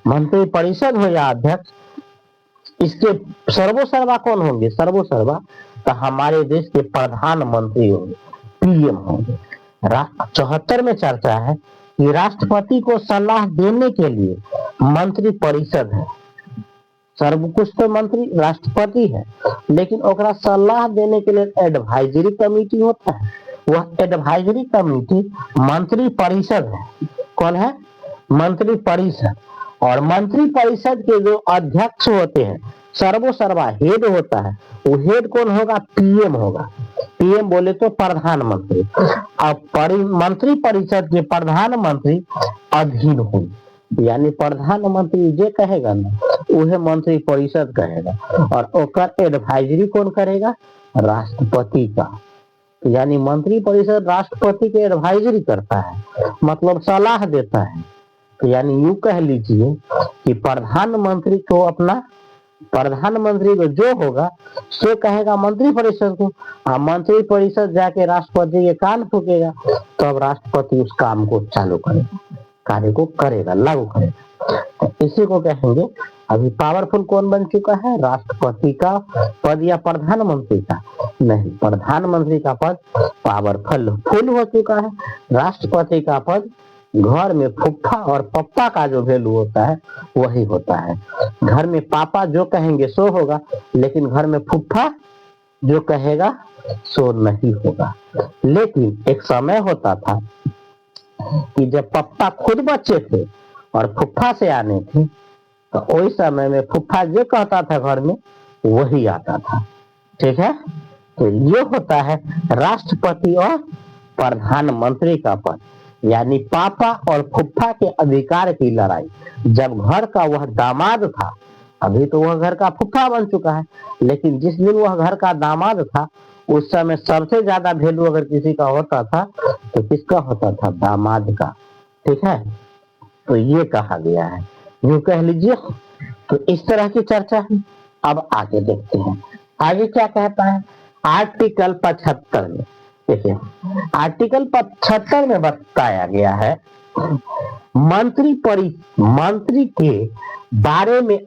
मंत्री परिषद हो या अध्यक्ष, इसके सर्वोसर्वा कौन होंगे, सर्वोसर्वा तो हमारे देश के प्रधानमंत्री होंगे, पीएम होंगे। 74 में चर्चा है कि राष्ट्रपति को सलाह देने के लिए मंत्री परिषद है, सर्व कुछ तो मंत्री राष्ट्रपति है, लेकिन ओकरा सलाह देने के लिए एडवाइजरी कमेटी होता है, वह एडवाइजरी कमेटी मंत्री परिषद है। कौन है, मंत्री परिषद। और मंत्री परिषद के जो अध्यक्ष होते हैं, सर्वोसर्वा हेड होता है, वो हेड कौन होगा, पीएम होगा। पीएम बोले तो प्रधानमंत्री। अब मंत्री परिषद के प्रधानमंत्री अधीन होंगे, यानी प्रधानमंत्री जे कहेगा ना उहे मंत्री परिषद कहेगा और ओकर एडवाइजरी कौन करेगा, राष्ट्रपति का। यानी मंत्री परिषद राष्ट्रपति के एडवाइजरी करता है, मतलब सलाह देता है। तो यानी यूं कह लीजिए कि प्रधानमंत्री को अपना, प्रधानमंत्री को जो होगा सो कहेगा मंत्री परिषद को, मंत्री परिषद जाके राष्ट्रपति के कान फूकेगा, तो अब राष्ट्रपति उस काम को चालू करेगा, कार्य को करेगा, लागू करेगा। तो इसी को कहेंगे, अभी पावरफुल कौन बन चुका है, राष्ट्रपति का पद या प्रधानमंत्री का, नहीं, प्रधानमंत्री का पद पावरफुल हो चुका है। राष्ट्रपति का पद घर में फुफ्फा और पप्पा का जो वैल्यू होता है वही होता है। घर में पापा जो कहेंगे सो होगा, लेकिन घर में फुफ्फा जो कहेगा सो नहीं होगा। लेकिन एक समय होता था कि जब पप्पा खुद बच्चे थे और फुफ्फा से आने थे, तो उस समय में फुफ्फा जो कहता था घर में वही आता था। ठीक है, तो ये होता है राष्ट्रपति और प्रधानमंत्री का पद, यानी पापा और फुफ्फा के अधिकार की लड़ाई। जब घर का वह दामाद था, अभी तो वह घर का फुफ्फा बन चुका है, लेकिन जिस दिन वह घर का दामाद था उस समय सबसे ज्यादा वैल्यू अगर किसी का होता था तो किसका होता था, दामाद का। ठीक है, तो ये कहा गया है, यूं कह लीजिए। तो इस तरह की चर्चा है। अब आगे देखते हैं, आगे क्या कहता है आर्टिकल 75 में। देखिए, आर्टिकल 75 में बताया गया है मंत्री के बारे में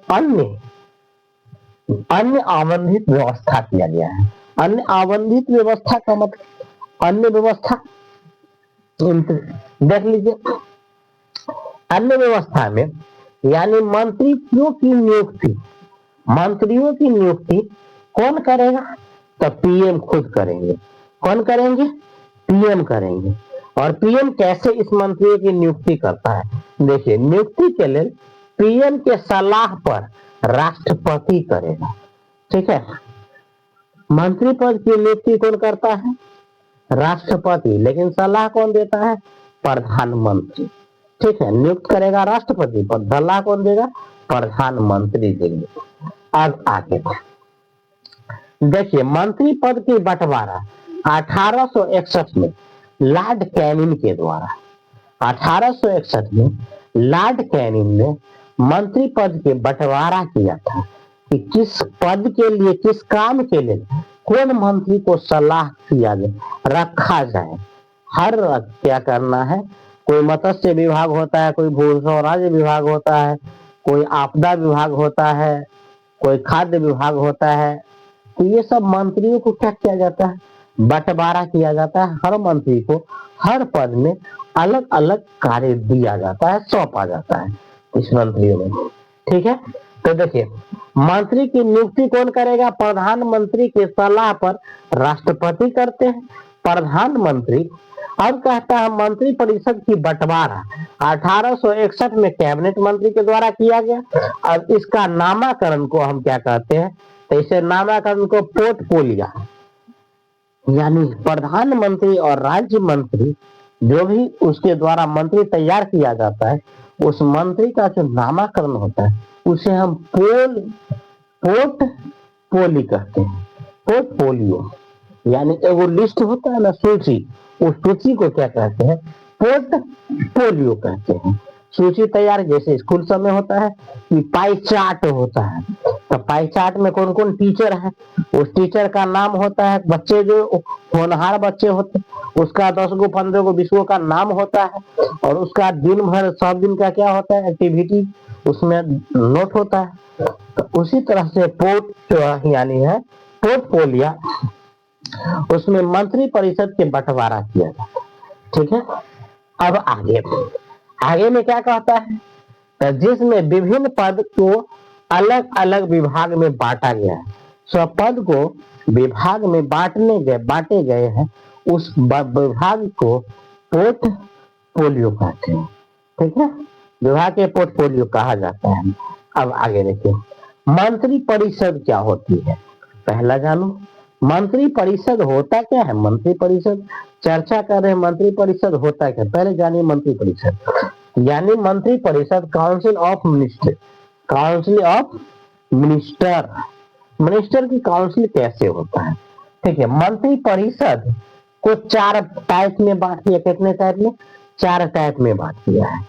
अन्य आवंटित व्यवस्था किया गया है। अन्य आवंटित व्यवस्था का मतलब अन्य व्यवस्था, देख लीजिए, अन्य व्यवस्था में यानी मंत्रियों की नियुक्ति कौन करेगा, तो पीएम खुद करेंगे। कौन करेंगे, पीएम करेंगे। और पीएम कैसे इस मंत्रियों की नियुक्ति करता है, देखिए, नियुक्ति के लिए पीएम के सलाह पर राष्ट्रपति करेगा। ठीक है, मंत्री पद की नियुक्ति कौन करता है, राष्ट्रपति, लेकिन सलाह कौन देता है, प्रधानमंत्री। ठीक है, नियुक्त करेगा राष्ट्रपति, पर सलाह कौन देगा, प्रधानमंत्री देंगे। अब आगे देखिए, मंत्री पद की बंटवारा 1861 में लॉर्ड कैनिंग के द्वारा, 1861 में लॉर्ड कैनिंग ने मंत्री पद के बंटवारा किया था कि किस पद के लिए, किस काम के लिए कौन मंत्री को सलाह किया जाए, रखा जाए। हर क्या करना है, कोई मत्स्य विभाग होता है, कोई भू स्वराज्य विभाग होता है, कोई आपदा विभाग होता है, कोई खाद्य विभाग होता है। तो ये सब मंत्रियों को क्या किया जाता है, बंटवारा किया जाता है। हर मंत्री को हर पद में अलग अलग कार्य दिया जाता है, सौंपा जाता है इस मंत्रियों में। ठीक है, तो देखिए, मंत्री की नियुक्ति कौन करेगा? प्रधानमंत्री की सलाह पर राष्ट्रपति करते हैं। प्रधानमंत्री अब कहता है मंत्री परिषद की बंटवारा 1861 में कैबिनेट मंत्री के द्वारा किया गया। अब इसका नामकरण को हम क्या कहते हैं? तो इसे नामकरण को पोर्टफोलियो, यानी प्रधानमंत्री और राज्य मंत्री जो भी उसके द्वारा मंत्री तैयार किया जाता है, उस मंत्री का जो नामकरण होता है उसे हम पोर्टफोलियो कहते हैं। पोर्टफोलियो यानी एगो लिस्ट होता है ना, सूची, उस सूची को क्या कहते हैं? पोर्टफोलियो कहते हैं। सूची तैयार जैसे स्कूल सब में होता है कि पाई चार्ट होता है, तो पाई चार्ट में कौन कौन टीचर है, उस टीचर का नाम होता है। बच्चे जो होनहार बच्चे होते हैं उसका 10 गो 15 गो 20 गो का नाम होता है, और उसका दिन भर सब दिन का क्या होता है, एक्टिविटी उसमें नोट होता है। तो उसी तरह से पोर्ट यानी है पोर्टफोलियो, उसमें मंत्री परिषद के बंटवारा किया जाता है। ठीक है, अब आगे में क्या कहता है? तो जिसमें विभिन्न पद को अलग अलग विभाग में बांटा गया है, सब पद को विभाग में बांटे गए हैं, उस विभाग को पोर्टफोलियो कहते हैं। ठीक है, विभाग के पोर्टफोलियो कहा जाता है। अब आगे देखिए, मंत्री परिषद क्या होती है? पहला जानो, मंत्री परिषद होता क्या है? मंत्री परिषद चर्चा कर रहे हैं, मंत्री परिषद होता क्या? पहले जानिए मंत्री परिषद, यानी मंत्री परिषद council of minister, council of minister, minister की काउंसिल कैसे होता है? ठीक है, मंत्री परिषद को 4 टाइप में बांट दिया। कितने टाइप में? 4 टाइप में बांट दिया है।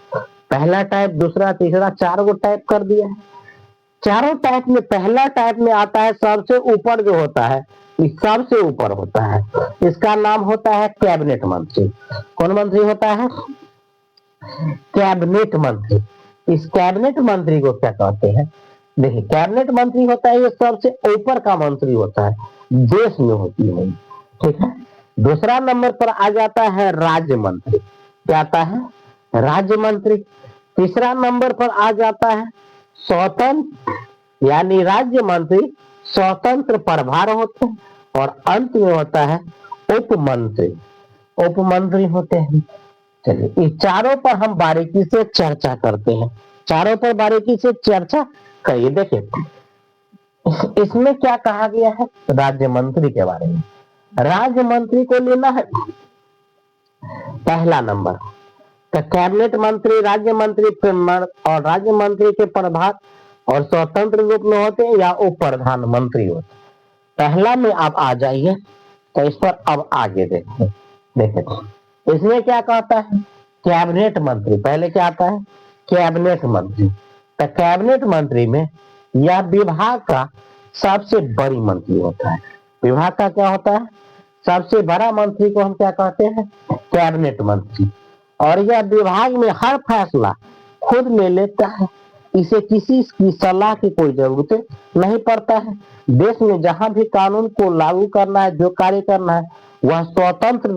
पहला टाइप, दूसरा, तीसरा, 4 गो टाइप कर दिया है। चारों टाइप में पहला टाइप में आता है सबसे ऊपर जो होता है, सबसे ऊपर होता है, इसका नाम होता है कैबिनेट मंत्री। कौन मंत्री होता है? कैबिनेट मंत्री। इस कैबिनेट मंत्री को क्या कहते हैं? देखिए, कैबिनेट मंत्री होता है ये सबसे ऊपर का मंत्री होता है, देश में होती है। ठीक है, दूसरा नंबर पर आ जाता है राज्य मंत्री। क्या आता है? राज्य मंत्री। तीसरा नंबर पर आ जाता है स्वतंत्र, यानी राज्य मंत्री स्वतंत्र प्रभार होते हैं, और अंत में होता है उपमंत्री। उपमंत्री होते हैं। चलिए, इस चारों पर हम बारीकी से चर्चा करते हैं। चारों पर बारीकी से चर्चा करिए। देखिए, इसमें क्या कहा गया है राज्य मंत्री के बारे में? राज्य मंत्री को लेना है पहला नंबर, तो कैबिनेट मंत्री, राज्य मंत्री और राज्य मंत्री के प्रभार और स्वतंत्र रूप में होते हैं या उप प्रधानमंत्री होते हैं। पहला में आप आ जाइए, तो इस पर अब आगे देखिए। देखिए, इसमें क्या कहता है? कैबिनेट मंत्री। पहले क्या आता है? कैबिनेट मंत्री। तो कैबिनेट मंत्री में यह विभाग का सबसे बड़ी मंत्री होता है। विभाग का क्या होता है? सबसे बड़ा मंत्री को हम क्या कहते हैं? कैबिनेट मंत्री। और यह विभाग में हर फैसला खुद में लेता है, इसे किसी की सलाह की कोई जरूरत नहीं पड़ता है। देश में जहां भी कानून को लागू करना है, जो कार्य करना है, वह स्वतंत्र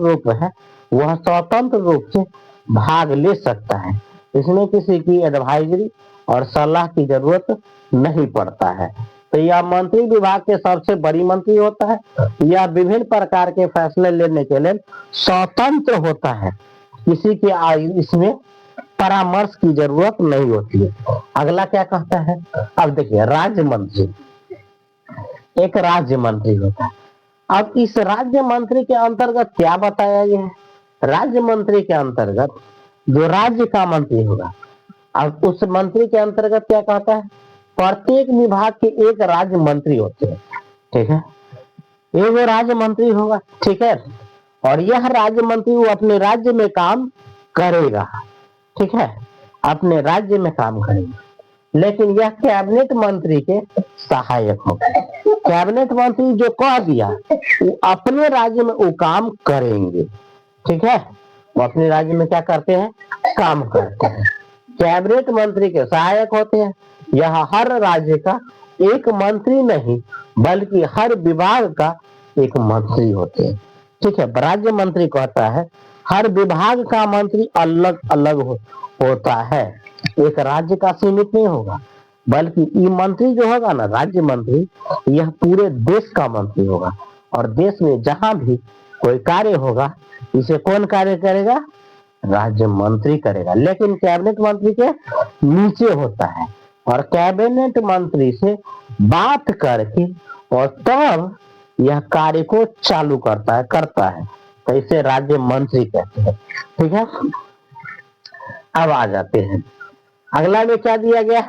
रूप से भाग ले सकता है। इसमें किसी की एडवाइजरी और सलाह की जरूरत नहीं पड़ता है। तो यह मंत्री विभाग के सबसे बड़ी मंत्री होता है। यह विभिन्न प्रकार के फैसले लेने के लिए स्वतंत्र होता है, किसी के इसमें परामर्श की जरूरत नहीं होती है। अगला क्या कहता है? अब देखिए, राज्य मंत्री। एक राज्य मंत्री होता है। अब इस राज्य मंत्री के अंतर्गत क्या बताया गया है? राज्य मंत्री के अंतर्गत जो राज्य का मंत्री होगा, अब उस मंत्री के अंतर्गत क्या कहता है? प्रत्येक विभाग के एक राज्य मंत्री होते हैं। ठीक है, ये वो राज्य मंत्री होगा, ठीक है। और यह राज्य मंत्री वो अपने राज्य में काम करेगा, ठीक है, अपने राज्य में काम करेगा, लेकिन यह कैबिनेट मंत्री के सहायक होगा। कैबिनेट मंत्री जो कह दिया वो अपने राज्य में वो काम करेंगे, ठीक है, वो अपने राज्य में क्या करते हैं, काम करते हैं। कैबिनेट मंत्री के सहायक होते हैं। यह हर राज्य का एक मंत्री नहीं बल्कि हर विभाग का एक मंत्री होते हैं, ठीक है। राज्य मंत्री कहता है हर विभाग का मंत्री अलग अलग होता है, एक राज्य का सीमित नहीं होगा, बल्कि ये मंत्री जो होगा ना, राज्य मंत्री, यह पूरे देश का मंत्री होगा। और देश में जहां भी कोई कार्य होगा इसे कौन कार्य करेगा, राज्य मंत्री करेगा। लेकिन कैबिनेट मंत्री के नीचे होता है और कैबिनेट मंत्री से बात करके और तब यह कार्य को चालू करता है, तो इसे राज्य मंत्री कहते हैं, ठीक है। अब आ जाते हैं अगला में क्या दिया गया,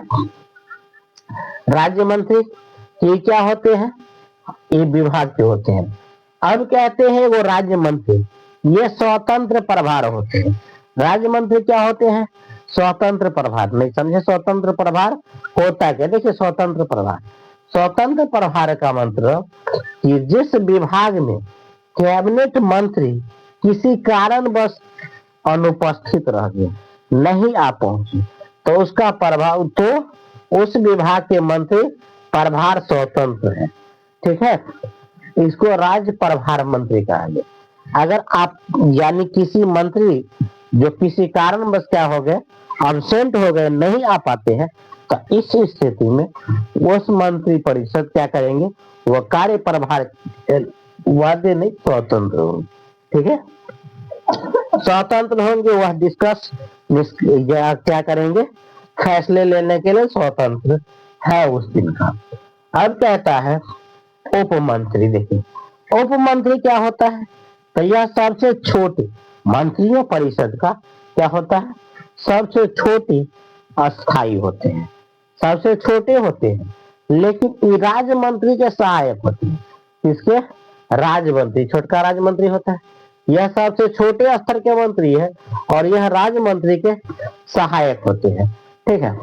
राज्य मंत्री ये क्या होते हैं, ये विभाग के होते हैं। अब कहते हैं वो राज्य मंत्री ये स्वतंत्र प्रभार होते हैं। राज्य मंत्री क्या होते हैं, स्वतंत्र प्रभार। नहीं समझे स्वतंत्र प्रभार होता क्या, देखिए स्वतंत्र प्रभार का मतलब कि जिस विभाग में कैबिनेट मंत्री किसी कारणवश अनुपस्थित रह गए, नहीं आ पहुंचे, तो उसका प्रभाव, तो उस विभाग के मंत्री प्रभार स्वतंत्र है, ठीक है। इसको राज्य प्रभार मंत्री कहा गया। अगर आप यानी किसी मंत्री जो किसी कारणवश क्या हो गए, अब्सेंट हो गए, नहीं आ पाते हैं, तो इस स्थिति में उस मंत्री परिषद क्या करेंगे, वह कार्य प्रभार वादे नहीं स्वतंत्र होंगे, ठीक है। स्वतंत्र होंगे, वह डिस्कस क्या करेंगे, फैसले लेने के लिए स्वतंत्र है उस दिन का। अब कहता है उप मंत्री। देखिए उप मंत्री क्या होता है, तो यह सबसे छोटे मंत्रियों परिषद का क्या होता है, सबसे छोटे अस्थाई होते हैं, सबसे छोटे होते हैं, लेकिन राज्य मंत्री के सहायक होते हैं। किसके, राज्य मंत्री, छोटका राज्य मंत्री होता है, यह सबसे छोटे स्तर के मंत्री है और यह राज्य मंत्री के सहायक होते हैं, ठीक है।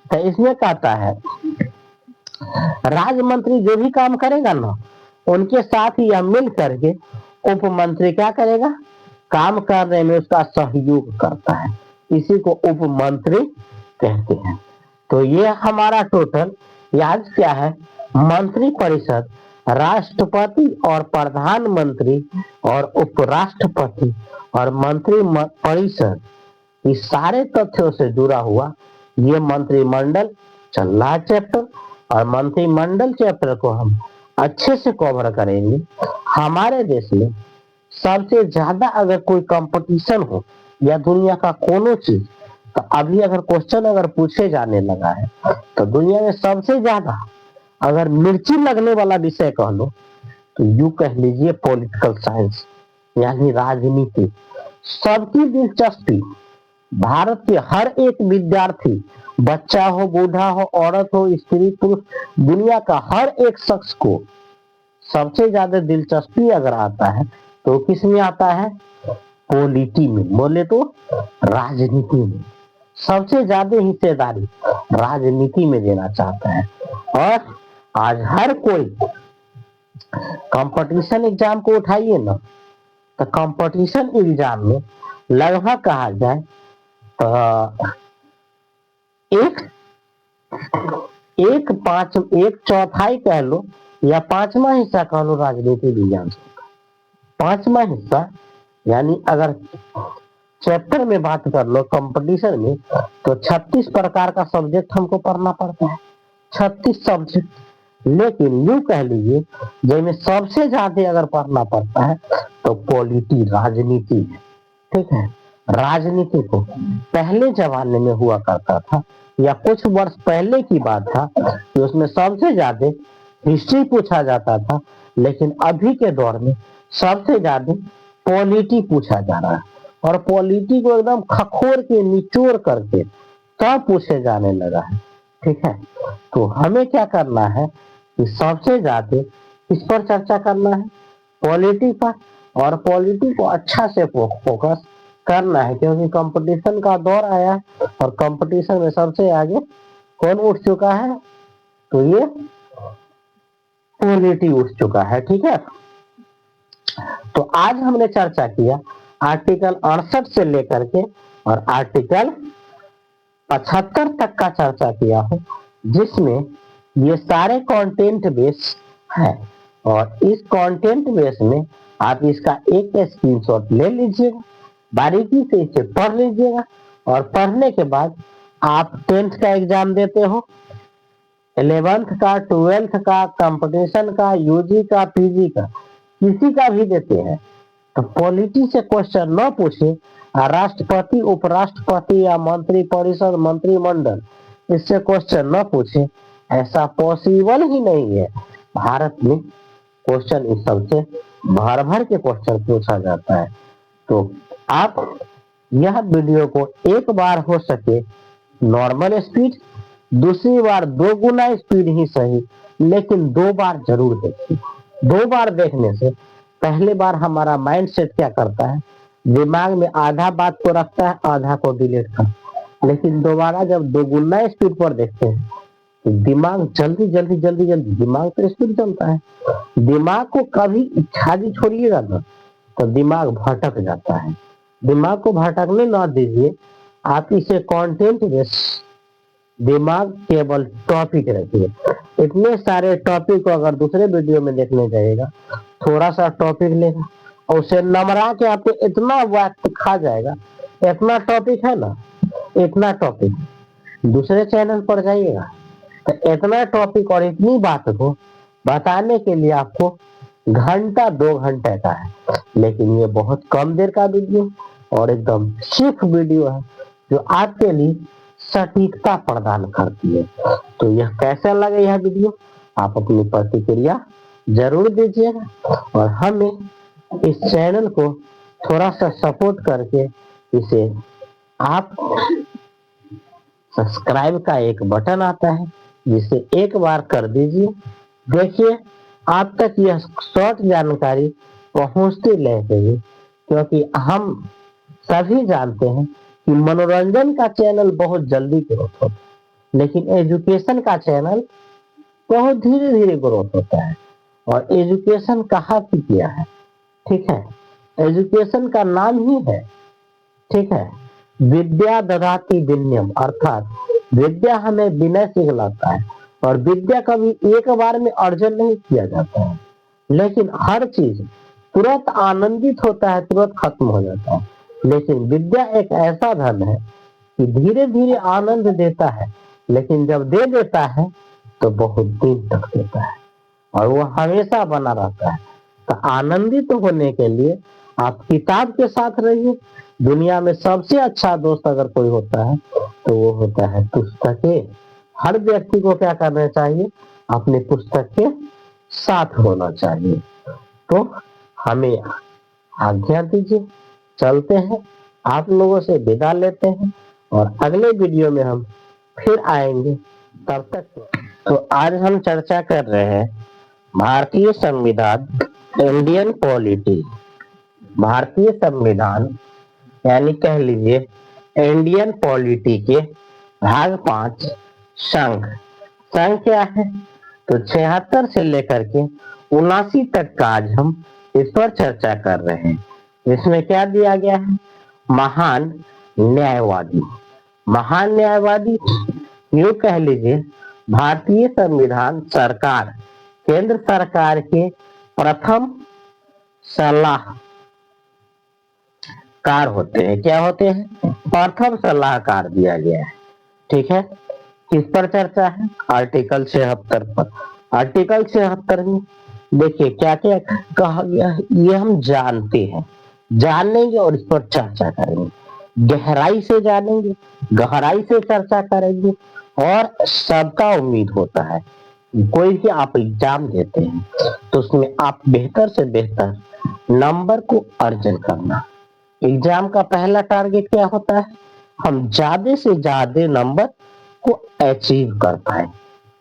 तो इसमें कहता है राज्य मंत्री जो भी काम करेगा ना, उनके साथ ही यह मिल करके उप मंत्री क्या करेगा, काम करने में उसका सहयोग करता है, इसी को उप मंत्री कहते हैं। तो ये हमारा टोटल याद क्या है, मंत्री परिषद, राष्ट्रपति और प्रधानमंत्री और उपराष्ट्रपति और मंत्री परिषद, इस सारे तथ्यों से जुड़ा हुआ ये मंत्रिमंडल चल रहा चैप्टर। और मंत्रिमंडल चैप्टर को हम अच्छे से कवर करेंगे। हमारे देश में सबसे ज्यादा अगर कोई कंपटीशन हो या दुनिया का कोनो चीज, तो अभी अगर क्वेश्चन अगर पूछे जाने लगा है, तो दुनिया में सबसे ज्यादा अगर मिर्ची लगने वाला विषय कह लो तो यू कह लीजिए पॉलिटिकल साइंस, यानी राजनीति। सबकी दिलचस्पी, भारत के हर एक विद्यार्थी, बच्चा हो, बूढ़ा हो, औरत हो, स्त्री पुरुष, दुनिया का हर एक शख्स को सबसे ज्यादा दिलचस्पी अगर आता है तो किस में आता है, पॉलिटी में, बोले तो राजनीति में। सबसे ज्यादा हिस्सेदारी राजनीति में देना चाहता है। और आज हर कोई कंपटीशन एग्जाम को उठाइए ना, तो कंपटीशन एग्जाम में लगभग कहा जाए एक चौथाई कह लो या पांचवा हिस्सा कह लो राजनीति विज्ञान से। पांचवा हिस्सा यानी अगर चैप्टर में बात कर लो कंपटीशन में, तो 36 प्रकार का सब्जेक्ट हमको पढ़ना पड़ता है, 36 सब्जेक्ट। लेकिन यूं कह लीजिए जिनमें सबसे ज्यादा अगर पढ़ना पड़ता है तो पॉलिटी, राजनीति है, ठीक है। राजनीति को पहले जमाने में हुआ करता था या कुछ वर्ष पहले की बात था कि उसमें सबसे ज्यादा हिस्ट्री पूछा जाता था, लेकिन अभी के दौर में सबसे ज्यादा पॉलिटी पूछा जा रहा है। और पॉलिटी को एकदम खखोर के निचोड़ करके तब पूछे जाने लगा है, ठीक है। तो हमें क्या करना है कि सबसे ज्यादा इस पर चर्चा करना है, पॉलिटी पर, और पॉलिटी को अच्छा से फोकस करना है क्योंकि कंपटीशन का दौर आया है और कंपटीशन में सबसे आगे कौन उठ चुका है, तो ये पॉलिटी उठ चुका है। ठीक है, तो आज हमने चर्चा किया आर्टिकल 68 से लेकर के और आर्टिकल 75 तक का चर्चा किया है, जिसमें ये सारे कंटेंट बेस है और इस कंटेंट बेस में आप इसका एक स्क्रीनशॉट ले लीजिएगा, बारीकी से इसे पढ़ लीजिएगा और पढ़ने के बाद आप 10th का एग्जाम देते हो, 11th का, 12th का, कंपटीशन का, यूजी का, पीजी का, किसी का भी देते हैं तो पॉलिटी से क्वेश्चन न पूछे, राष्ट्रपति, उपराष्ट्रपति या मंत्री परिषद, मंत्रिमंडल, इससे क्वेश्चन न पूछे, ऐसा पॉसिबल ही नहीं है। भारत में क्वेश्चन इस सबसे भर भर के क्वेश्चन पूछा जाता है। तो आप यह वीडियो को एक बार हो सके नॉर्मल स्पीड, दूसरी बार 2 गुना स्पीड ही सही, लेकिन 2 बार जरूर देखिए। 2 बार देखने से पहले बार हमारा माइंड सेट क्या करता है, दिमाग में आधा बात को रखता है, आधा को डिलीट करता है, लेकिन दोबारा जब 2 गुना स्पीड पर देखते हैं तो दिमाग जल्दी दिमाग तो स्पीड चलता है, दिमाग को कभी इच्छादी छोड़िएगा ना तो दिमाग भटक जाता है। दिमाग को भटकने ना दीजिए, आप इसे कंटेंट बेस दिमाग केवल टॉपिक रखिए। इतने सारे टॉपिक को अगर दूसरे वीडियो में देखने जाएगा, थोड़ा सा टॉपिक लेगा और उसे नमरा के आपको इतना वक्त खा जाएगा, इतना टॉपिक है ना, इतना टॉपिक दूसरे चैनल पर जाइएगा तो इतना टॉपिक और इतनी बात को बताने के लिए आपको घंटा 2 घंटे का है, लेकिन ये बहुत कम देर का वीडियो और एकदम सिर्फ वीडियो है जो आपके लिए सटीकता प्रदान करती है। तो यह कैसा लगे यह वीडियो, आप अपनी प्रतिक्रिया जरूर दीजिएगा और हमें इस चैनल को थोड़ा सा सपोर्ट करके इसे आप सब्सक्राइब का एक बटन आता है जिसे एक बार कर दीजिए। देखिए आप तक यह शॉर्ट जानकारी पहुंचती रहेगी, क्योंकि हम सभी जानते हैं कि मनोरंजन का चैनल बहुत जल्दी ग्रोथ होता है, लेकिन एजुकेशन का चैनल बहुत धीरे धीरे ग्रोथ होता है। और एजुकेशन कहाँ से किया है, ठीक है, एजुकेशन का नाम ही है, ठीक है, विद्या ददाति विनयम, अर्थात विद्या हमें विनय सिखलाता है और विद्या कभी एक बार में अर्जन नहीं किया जाता है, लेकिन हर चीज तुरंत आनंदित होता है, तुरंत खत्म हो जाता है। लेकिन विद्या एक ऐसा धन है कि धीरे धीरे आनंद देता है, लेकिन जब दे देता है तो बहुत दिन तक देता है और वो हमेशा बना रहता है। तो आनंदित होने के लिए आप किताब के साथ रहिए। दुनिया में सबसे अच्छा दोस्त अगर कोई होता है तो वो होता है पुस्तकें। हर व्यक्ति को क्या करना चाहिए, अपनी पुस्तक के साथ होना चाहिए। तो हमें आज्ञा दीजिए, चलते हैं, आप लोगों से विदा लेते हैं और अगले वीडियो में हम फिर आएंगे। तब तक तो आज हम चर्चा कर रहे हैं भारतीय संविधान, इंडियन पॉलिटी। भारतीय संविधान यानी कह लीजिए इंडियन पॉलिटी के भाग 5 संघ। संघ क्या है, तो 76 से लेकर के 79 तक का आज हम इस पर चर्चा कर रहे हैं। इसमें क्या दिया गया है, महान न्यायवादी। महान न्यायवादी यूं कह लीजिए भारतीय संविधान सरकार, केंद्र सरकार के प्रथम सलाहकार होते हैं। क्या होते हैं, प्रथम सलाहकार दिया गया है, ठीक है। किस पर चर्चा है, आर्टिकल 76 पर। आर्टिकल 76 में देखिए क्या क्या कहा गया है, ये हम जानते हैं, जानेंगे और इस पर चर्चा करेंगे, गहराई से जानेंगे, गहराई से चर्चा करेंगे। और सबका उम्मीद होता है कोई भी आप एग्जाम देते हैं तो उसमें आप बेहतर से बेहतर नंबर को अर्जन करना। एग्जाम का पहला टारगेट क्या होता है, हम ज्यादा से ज्यादा नंबर को अचीव कर पाए,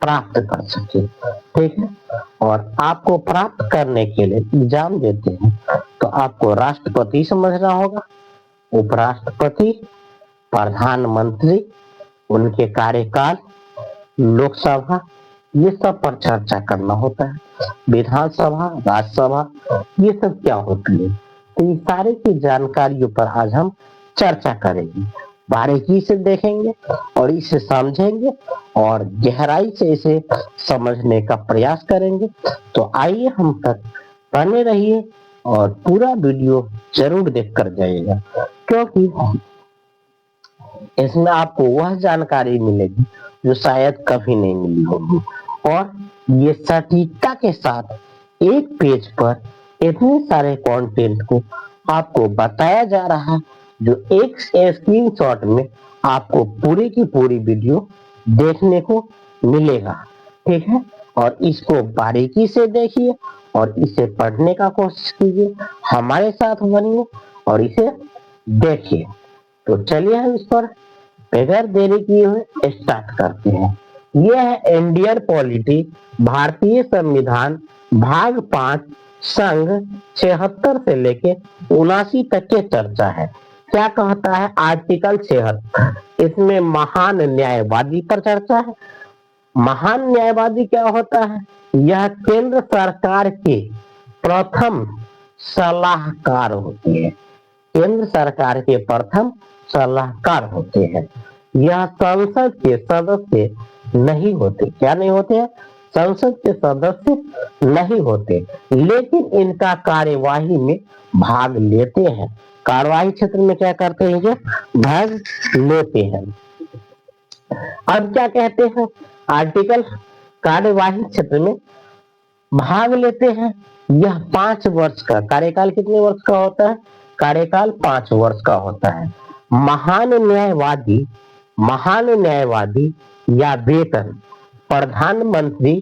प्राप्त कर सके, ठीक है। और आपको प्राप्त करने के लिए एग्जाम देते हैं तो आपको राष्ट्रपति समझना होगा, उपराष्ट्रपति, प्रधानमंत्री, उनके कार्यकाल, लोकसभा, ये सब पर चर्चा करना होता है। विधानसभा, राज्यसभा, ये सब क्या होती है, तो ये सारे की जानकारियों पर आज हम चर्चा करेंगे, बारीकी से देखेंगे और इसे समझेंगे और गहराई से इसे समझने का प्रयास करेंगे। तो आइए हम तक बने रहिए और पूरा वीडियो जरूर देख कर जाइएगा, क्योंकि इसमें आपको वह जानकारी मिलेगी जो शायद कभी नहीं मिली होगी। और ये सटीकता के साथ एक पेज पर इतने सारे कंटेंट को आपको बताया जा रहा है, जो एक स्क्रीनशॉट में आपको पूरी की पूरी वीडियो देखने को मिलेगा, ठीक है। और इसको बारीकी से देखिए और इसे पढ़ने का कोशिश कीजिए, हमारे साथ बनिए और इसे देखिए। तो चलिए हम इस पर बगैर देरी किए हुए स्टार्ट करते हैं। यह है इंडियन पॉलिटी, भारतीय संविधान, भाग 5, संघ 76 से लेके 79 तक के चर्चा है। क्या कहता है आर्टिकल 76, इसमें महान न्यायवादी पर चर्चा है। महान न्यायवादी क्या होता है, यह केंद्र सरकार के प्रथम सलाहकार होते हैं, केंद्र सरकार के प्रथम सलाहकार होते हैं। यह संसद के सदस्य नहीं होते, क्या नहीं होते हैं, संसद के सदस्य नहीं होते, लेकिन इनका कार्यवाही में भाग लेते हैं। कार्यवाही क्षेत्र में क्या करते हैं, ये भाग लेते हैं। अब क्या कहते हैं, आर्टिकल कार्यवाही क्षेत्र में भाग लेते हैं। यह 5 वर्ष का कार्यकाल, कितने वर्ष का होता है, कार्यकाल 5 वर्ष का होता है। महान न्यायवादी या वेतन प्रधानमंत्री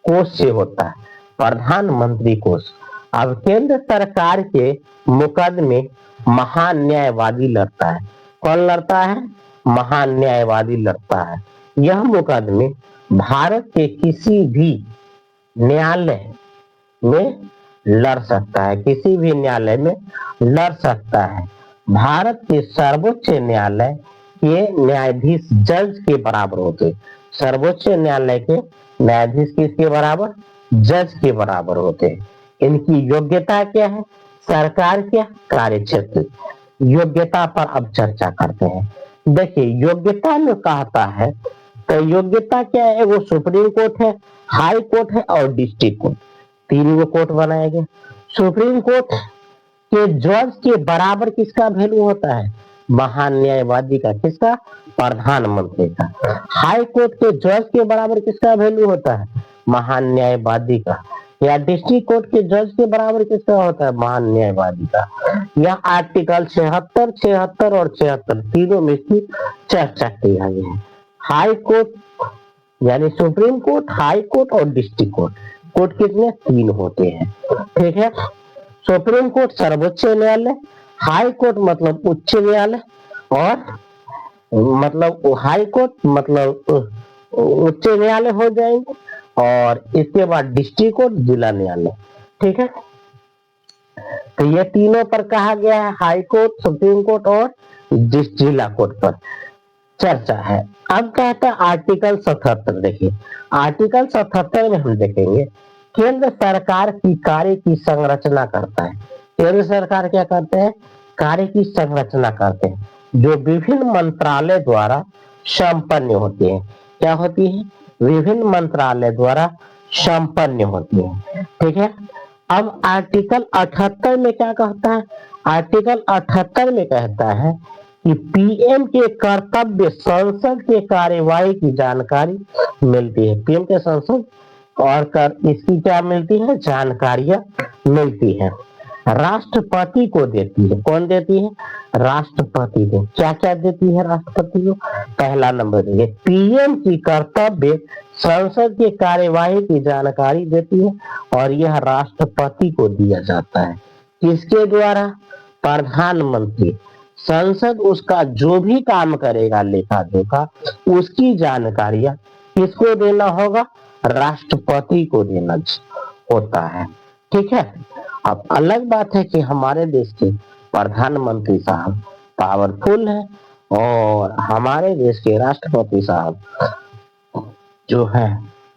कोष से होता है, प्रधानमंत्री कोष। अब केंद्र सरकार के मुकदमे महान न्यायवादी लड़ता है। कौन लड़ता है, महान न्यायवादी लड़ता है। यह मुकदमे भारत के किसी भी न्यायालय में लड़ सकता है, किसी भी न्यायालय में लड़ सकता है। भारत के सर्वोच्च न्यायालय के न्यायाधीश जज के बराबर होते, सर्वोच्च न्यायालय के न्यायाधीश किसके बराबर, जज के बराबर होते हैं। इनकी योग्यता क्या है, सरकार के कार्य क्षेत्र, योग्यता पर अब चर्चा करते हैं। देखिए योग्यता में कहता है, तो योग्यता क्या है, वो सुप्रीम कोर्ट है, हाई कोर्ट है और डिस्ट्रिक्ट कोर्ट, 3 कोर्ट बनाए गए। सुप्रीम कोर्ट के जज के बराबर किसका वैल्यू होता है, महान न्यायवादी का, किसका, प्रधानमंत्री का। हाई कोर्ट के जज के बराबर किसका वैल्यू होता है, महान न्यायवादी का। या डिस्ट्रिक्ट कोर्ट के जज के बराबर किसका होता है, महान न्यायवादी का। यह आर्टिकल 76, 76 और 76 तीनों में इसकी चर्चा की गई है। हाई कोर्ट यानी सुप्रीम कोर्ट, हाई कोर्ट और डिस्ट्रिक्ट कोर्ट, कोर्ट कितने, 3 होते हैं, ठीक है। सुप्रीम कोर्ट सर्वोच्च न्यायालय, हाई कोर्ट मतलब उच्च न्यायालय, और मतलब हाई कोर्ट मतलब उच्च न्यायालय हो जाएंगे, और इसके बाद डिस्ट्रिक्ट कोर्ट, जिला न्यायालय, ठीक है। तो ये तीनों पर कहा गया है, हाई कोर्ट, सुप्रीम कोर्ट और जिला कोर्ट पर चर्चा है। अब कहता है आर्टिकल 77, देखिए आर्टिकल 77 में हम देखेंगे केंद्र सरकार की कार्य की संरचना करता है। केंद्र सरकार क्या करते हैं, कार्य की संरचना करते हैं, जो विभिन्न मंत्रालय द्वारा संपन्न होते हैं। क्या होती है, विभिन्न मंत्रालय द्वारा संपन्न होती है, ठीक है। अब आर्टिकल 78 में क्या कहता है, आर्टिकल 78 में कहता है कि पीएम के कर्तव्य संसद के कार्यवाही की जानकारी मिलती है। पीएम के संसद और इसकी क्या मिलती है, जानकारियां मिलती है। राष्ट्रपति को देती है, कौन देती है, राष्ट्रपति को। क्या क्या देती है राष्ट्रपति को, पहला नंबर देखिए, पीएम की कर्तव्य संसद के कार्यवाही की जानकारी देती है, और यह राष्ट्रपति को दिया जाता है। किसके द्वारा, प्रधानमंत्री। संसद उसका जो भी काम करेगा, लेखा जोखा, उसकी जानकारियां किसको देना होगा? राष्ट्रपति को देना होता है। ठीक है। अब अलग बात है कि हमारे देश के प्रधानमंत्री साहब पावरफुल है और हमारे देश के राष्ट्रपति साहब जो है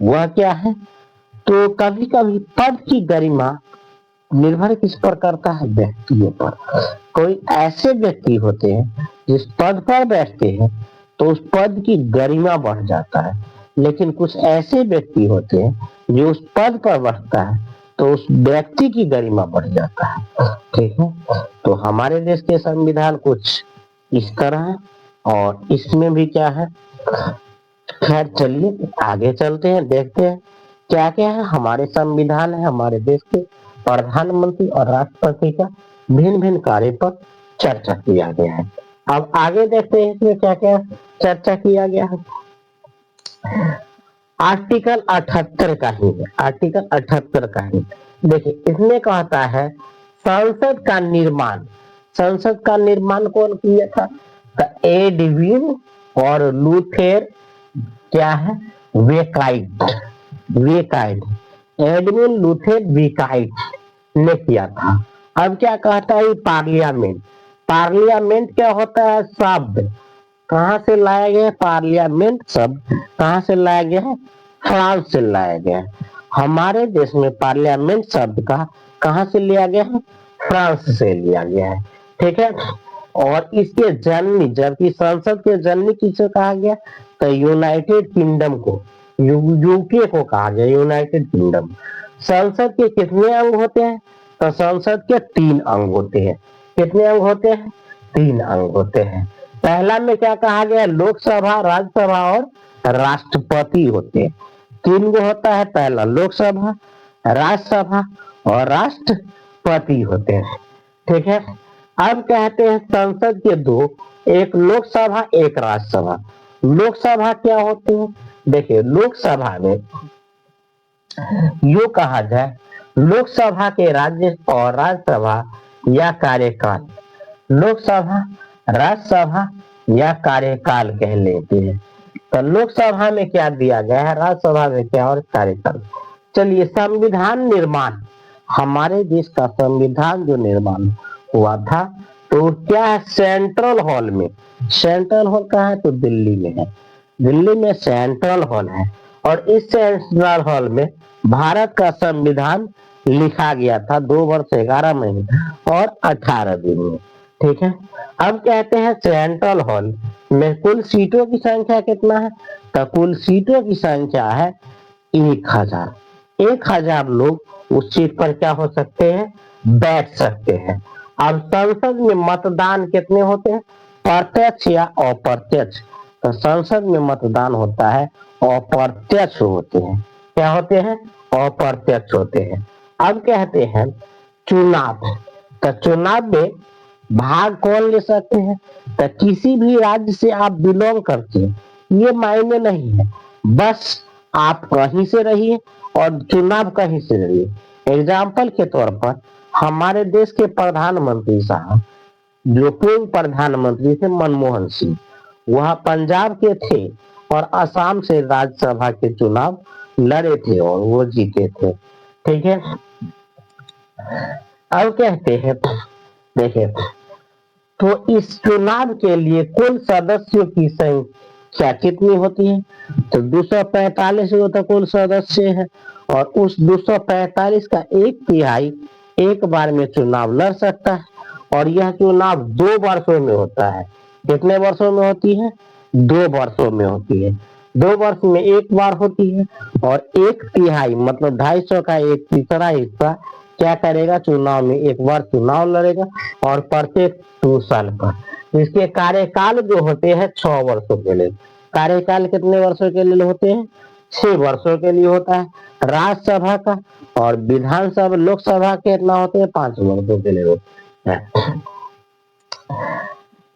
वह क्या है, तो कभी कभी पद की गरिमा निर्भर किस पर करता है? व्यक्तियों पर। कोई ऐसे व्यक्ति होते हैं जिस पद पर बैठते हैं तो उस पद की गरिमा बढ़ जाता है, लेकिन कुछ ऐसे व्यक्ति होते हैं जो उस पद पर बैठता है तो उस व्यक्ति की गरिमा बढ़ जाता है। ठीक है। तो हमारे देश के संविधान कुछ इस तरह है और इसमें भी क्या है। खैर चलिए आगे चलते हैं, देखते हैं क्या क्या है। हमारे संविधान है, हमारे देश के प्रधानमंत्री और राष्ट्रपति का भिन्न भिन्न कार्य पर चर्चा किया गया है। अब आगे देखते हैं इसमें क्या क्या चर्चा किया गया है। आर्टिकल 78 का ही है, आर्टिकल 78 का ही। देखिए इसमें कहता है संसद का निर्माण, संसद का निर्माण कौन किया था? एडविन और लूथेर क्या है? वेकाइट, वेकाइट, एडविन लूथेर वेकाइट ने किया था। अब क्या कहता है पार्लियामेंट, पार्लियामेंट क्या होता है? शब्द कहां से लाया गया? पार्लियामेंट शब्द कहां से लाया गया है? फ्रांस से लाया गया है। हमारे देश में पार्लियामेंट शब्द का कहां से लिया गया है? फ्रांस से लिया गया है। ठीक है। और इसके जननी, जबकि संसद के जननी किसे कहा गया? तो यूनाइटेड किंगडम को, यूके को कहा गया, यूनाइटेड किंगडम। संसद के कितने अंग होते हैं? तो संसद के 3 अंग होते हैं। कितने अंग होते हैं? 3 अंग होते हैं। पहला में क्या कहा गया? लोकसभा, राज्यसभा और राष्ट्रपति होते हैं। 3 गो होता है। पहला लोकसभा, राज्यसभा और राष्ट्रपति होते हैं। ठीक है। अब कहते हैं संसद के 2, एक लोकसभा एक राज्यसभा। लोकसभा क्या होते हैं? देखिए लोकसभा में यू कहा जाए, लोकसभा के राज्य और राज्यसभा या कार्यकाल, लोकसभा, राज्यसभा या कार्यकाल कह लेते हैं। तो लोकसभा में क्या दिया गया है, राज्यसभा में क्या और कार्यकाल। चलिए संविधान निर्माण, हमारे देश का संविधान जो निर्माण हुआ था तो क्या है? सेंट्रल हॉल में। सेंट्रल हॉल कहाँ है? तो दिल्ली में है। दिल्ली में सेंट्रल हॉल है और इस सेंट्रल हॉल में भारत का संविधान लिखा गया था 2 वर्ष 11 महीने और 18 दिन में। ठीक है। अब कहते हैं सेंट्रल हॉल में कुल सीटों की संख्या कितना है? तो कुल सीटों की संख्या है 1000। 1000 लोग उस सीट पर क्या हो सकते हैं? बैठ सकते हैं। अब संसद में मतदान कितने होते हैं? प्रत्यक्ष या अप्रत्यक्ष? तो संसद में मतदान होता है अप्रत्यक्ष होते हैं। क्या होते हैं? अप्रत्यक्ष होते हैं। अब कहते हैं चुनाव, तो चुनाव में भाग कौन ले सकते हैं? तो किसी भी राज्य से आप बिलोंग करते हैं, ये मायने नहीं है, बस आप कहीं से रहिए और चुनाव कहीं से रहिए। एग्जाम्पल के तौर पर हमारे देश के प्रधानमंत्री साहब, जो पूर्व प्रधानमंत्री थे मनमोहन सिंह, वह पंजाब के थे और असम से राज्यसभा के चुनाव लड़े थे और वो जीते थे। ठीक है। अब कहते हैं देखिए, तो इस चुनाव के लिए कुल सदस्यों की संख्या कितनी होती है? तो 245 वो तो कुल सदस्य है और उस 245 का 1/3 एक बार में चुनाव लड़ सकता है और यह चुनाव 2 वर्षों में होता है। कितने वर्षों में होती है? 2 वर्षों में होती है। 2 वर्ष में एक बार होती है और 1/3 मतलब 250 का 1/3 हिस्सा क्या करेगा? चुनाव में एक बार चुनाव लड़ेगा और प्रत्येक 2 साल पर। इसके कार्यकाल जो होते हैं 6 वर्षों के लिए। कार्यकाल कितने वर्षों के लिए होते हैं? 6 वर्षों के लिए होता है राज्यसभा का, और विधानसभा लोकसभा के कितना होते हैं? 5 वर्षों के लिए होते हैं।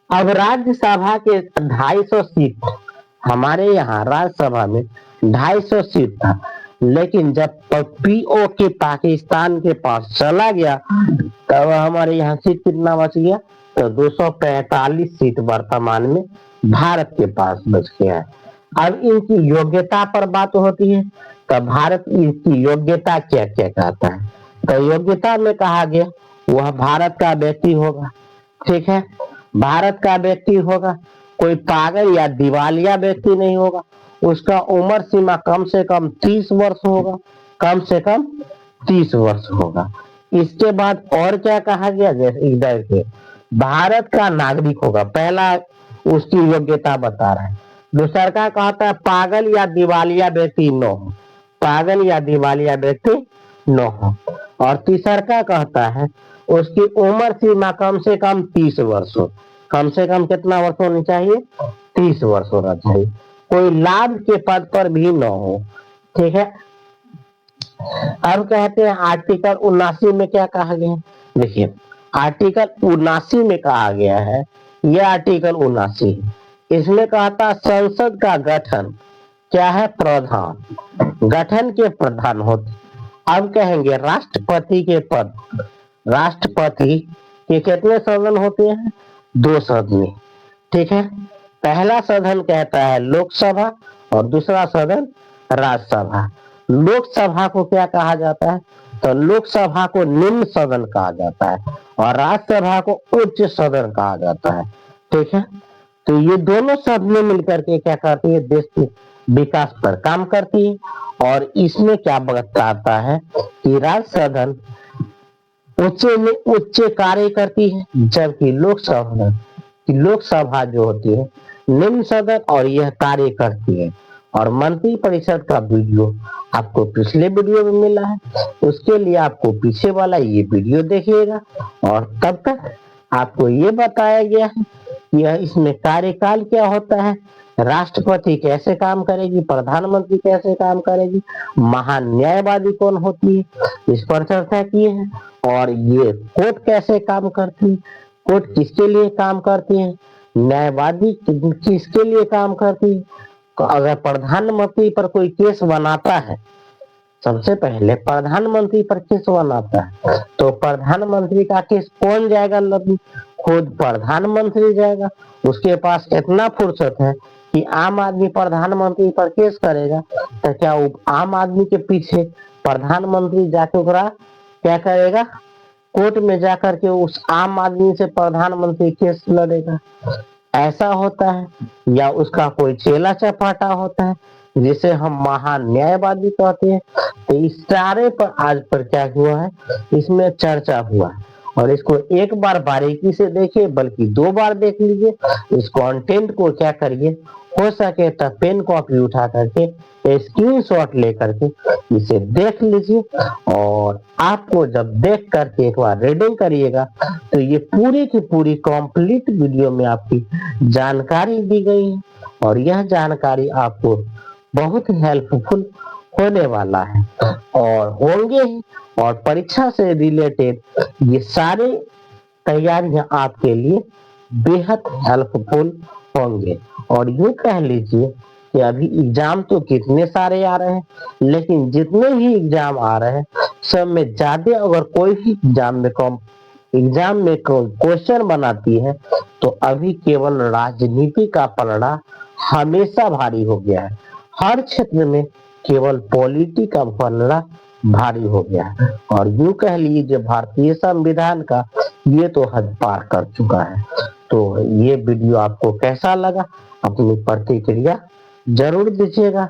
अब राज्यसभा के 250 सीट, हमारे यहाँ राज्यसभा में 250 सीट था, लेकिन जब पीओके पाकिस्तान के पास चला गया तब हमारे यहाँ सीट कितना बच गया? तो 245 सीट वर्तमान में भारत के पास बच गया है। अब इनकी योग्यता पर बात होती है, तो भारत इसकी योग्यता क्या क्या कहता है। तो योग्यता में कहा गया वह भारत का व्यक्ति होगा, ठीक है, भारत का व्यक्ति होगा, कोई पागल या दिवालिया व्यक्ति नहीं होगा, उसका उम्र सीमा कम से कम 30 वर्ष होगा, कम से कम 30 वर्ष होगा। इसके बाद और क्या कहा गया, जैसे इधर के भारत का नागरिक होगा, पहला उसकी योग्यता बता रहा है। दूसरा का कहता है पागल या दिवालिया व्यक्ति न हो, पागल या दिवालिया व्यक्ति न हो। और तीसरा का कहता है उसकी उम्र सीमा कम से कम 30 वर्ष हो, कम से कम कितना वर्ष होनी चाहिए, 30 वर्ष होना चाहिए, कोई लाभ के पद पर भी न हो, ठीक है। अब कहते हैं आर्टिकल 79 में क्या कहा गया है, देखिए आर्टिकल 79 में कहा गया है, यह आर्टिकल 79 इसमें कहता संसद का गठन क्या है, प्रधान, गठन के प्रधान होते। अब कहेंगे राष्ट्रपति के पद, राष्ट्रपति के कितने सदन होते हैं, 2 सदन, ठीक है। पहला सदन कहता है लोकसभा और दूसरा सदन राज्यसभा। लोकसभा को क्या कहा जाता है, तो लोकसभा को निम्न सदन कहा जाता है और राज्यसभा को उच्च सदन कहा जाता है, ठीक है। तो ये दोनों सदनें मिलकर के क्या करती है, देश के विकास पर काम करती है। और इसमें क्या बताता है कि राज्य सदन उच्च में उच्च कार्य करती है, जबकि लोकसभा जो होती है निम्न सदन और यह कार्य करती है। और मंत्री परिषद का वीडियो आपको पिछले वीडियो में मिला है, उसके लिए आपको पीछे वाला ये वीडियो देखिएगा। और तब तक आपको ये बताया गया है कि यह इसमें कार्यकाल क्या होता है, राष्ट्रपति कैसे काम करेगी, प्रधानमंत्री कैसे काम करेगी, महान्यायवादी कौन होती है, इस पर चर्चा की है। और ये कोर्ट कैसे काम करती है, कोर्ट किसके लिए काम करती है, न्यायवादी किसके लिए काम करती है। अगर प्रधानमंत्री पर कोई केस बनाता है, सबसे पहले प्रधानमंत्री पर केस बनाता है, तो प्रधानमंत्री का केस कौन जाएगा लड़ने, खुद प्रधानमंत्री जाएगा। उसके पास इतना फुर्सत है कि आम आदमी प्रधानमंत्री पर केस करेगा, तो क्या वो आम आदमी के पीछे प्रधानमंत्री जाके ओकरा क्या करेगा, कोर्ट में जाकर के उस आम आदमी से प्रधानमंत्री केस लड़ेगा, ऐसा होता है। या उसका कोई चेला चपाटा होता है जिसे हम महान्यायवादी कहते हैं। तो इस सारे पर आज पर क्या हुआ है, इसमें चर्चा हुआ है। और इसको एक बार बारीकी से देखिए, बल्कि 2 बार देख लीजिए। इस कंटेंट को क्या करिए, हो सके तो पेन कॉपी उठा करके स्क्रीनशॉट लेकर के इसे देख लीजिए। और आपको जब देख करके एक बार रीडिंग करिएगा, तो ये पूरी की पूरी कंप्लीट वीडियो में आपकी जानकारी दी गई है। और यह जानकारी आपको बहुत हेल्पफुल होने वाला है और होंगे ही। और परीक्षा से रिलेटेड ये सारे तैयारियां आपके लिए बेहद हेल्पफुल होंगे। और यूं कह लीजिए कि अभी एग्जाम तो कितने सारे आ रहे हैं, लेकिन जितने भी एग्जाम आ रहे हैं सब में ज्यादा अगर कोई भी एग्जाम में क्वेश्चन बनाती है, तो अभी केवल राजनीति का पलड़ा हमेशा भारी हो गया है। हर क्षेत्र में केवल पॉलिटी का पलड़ा भारी हो गया है। और यूं कह लीजिए भारतीय संविधान का ये तो हद पार कर चुका है। तो ये वीडियो आपको कैसा लगा, अपनी प्रतिक्रिया जरूर दीजिएगा।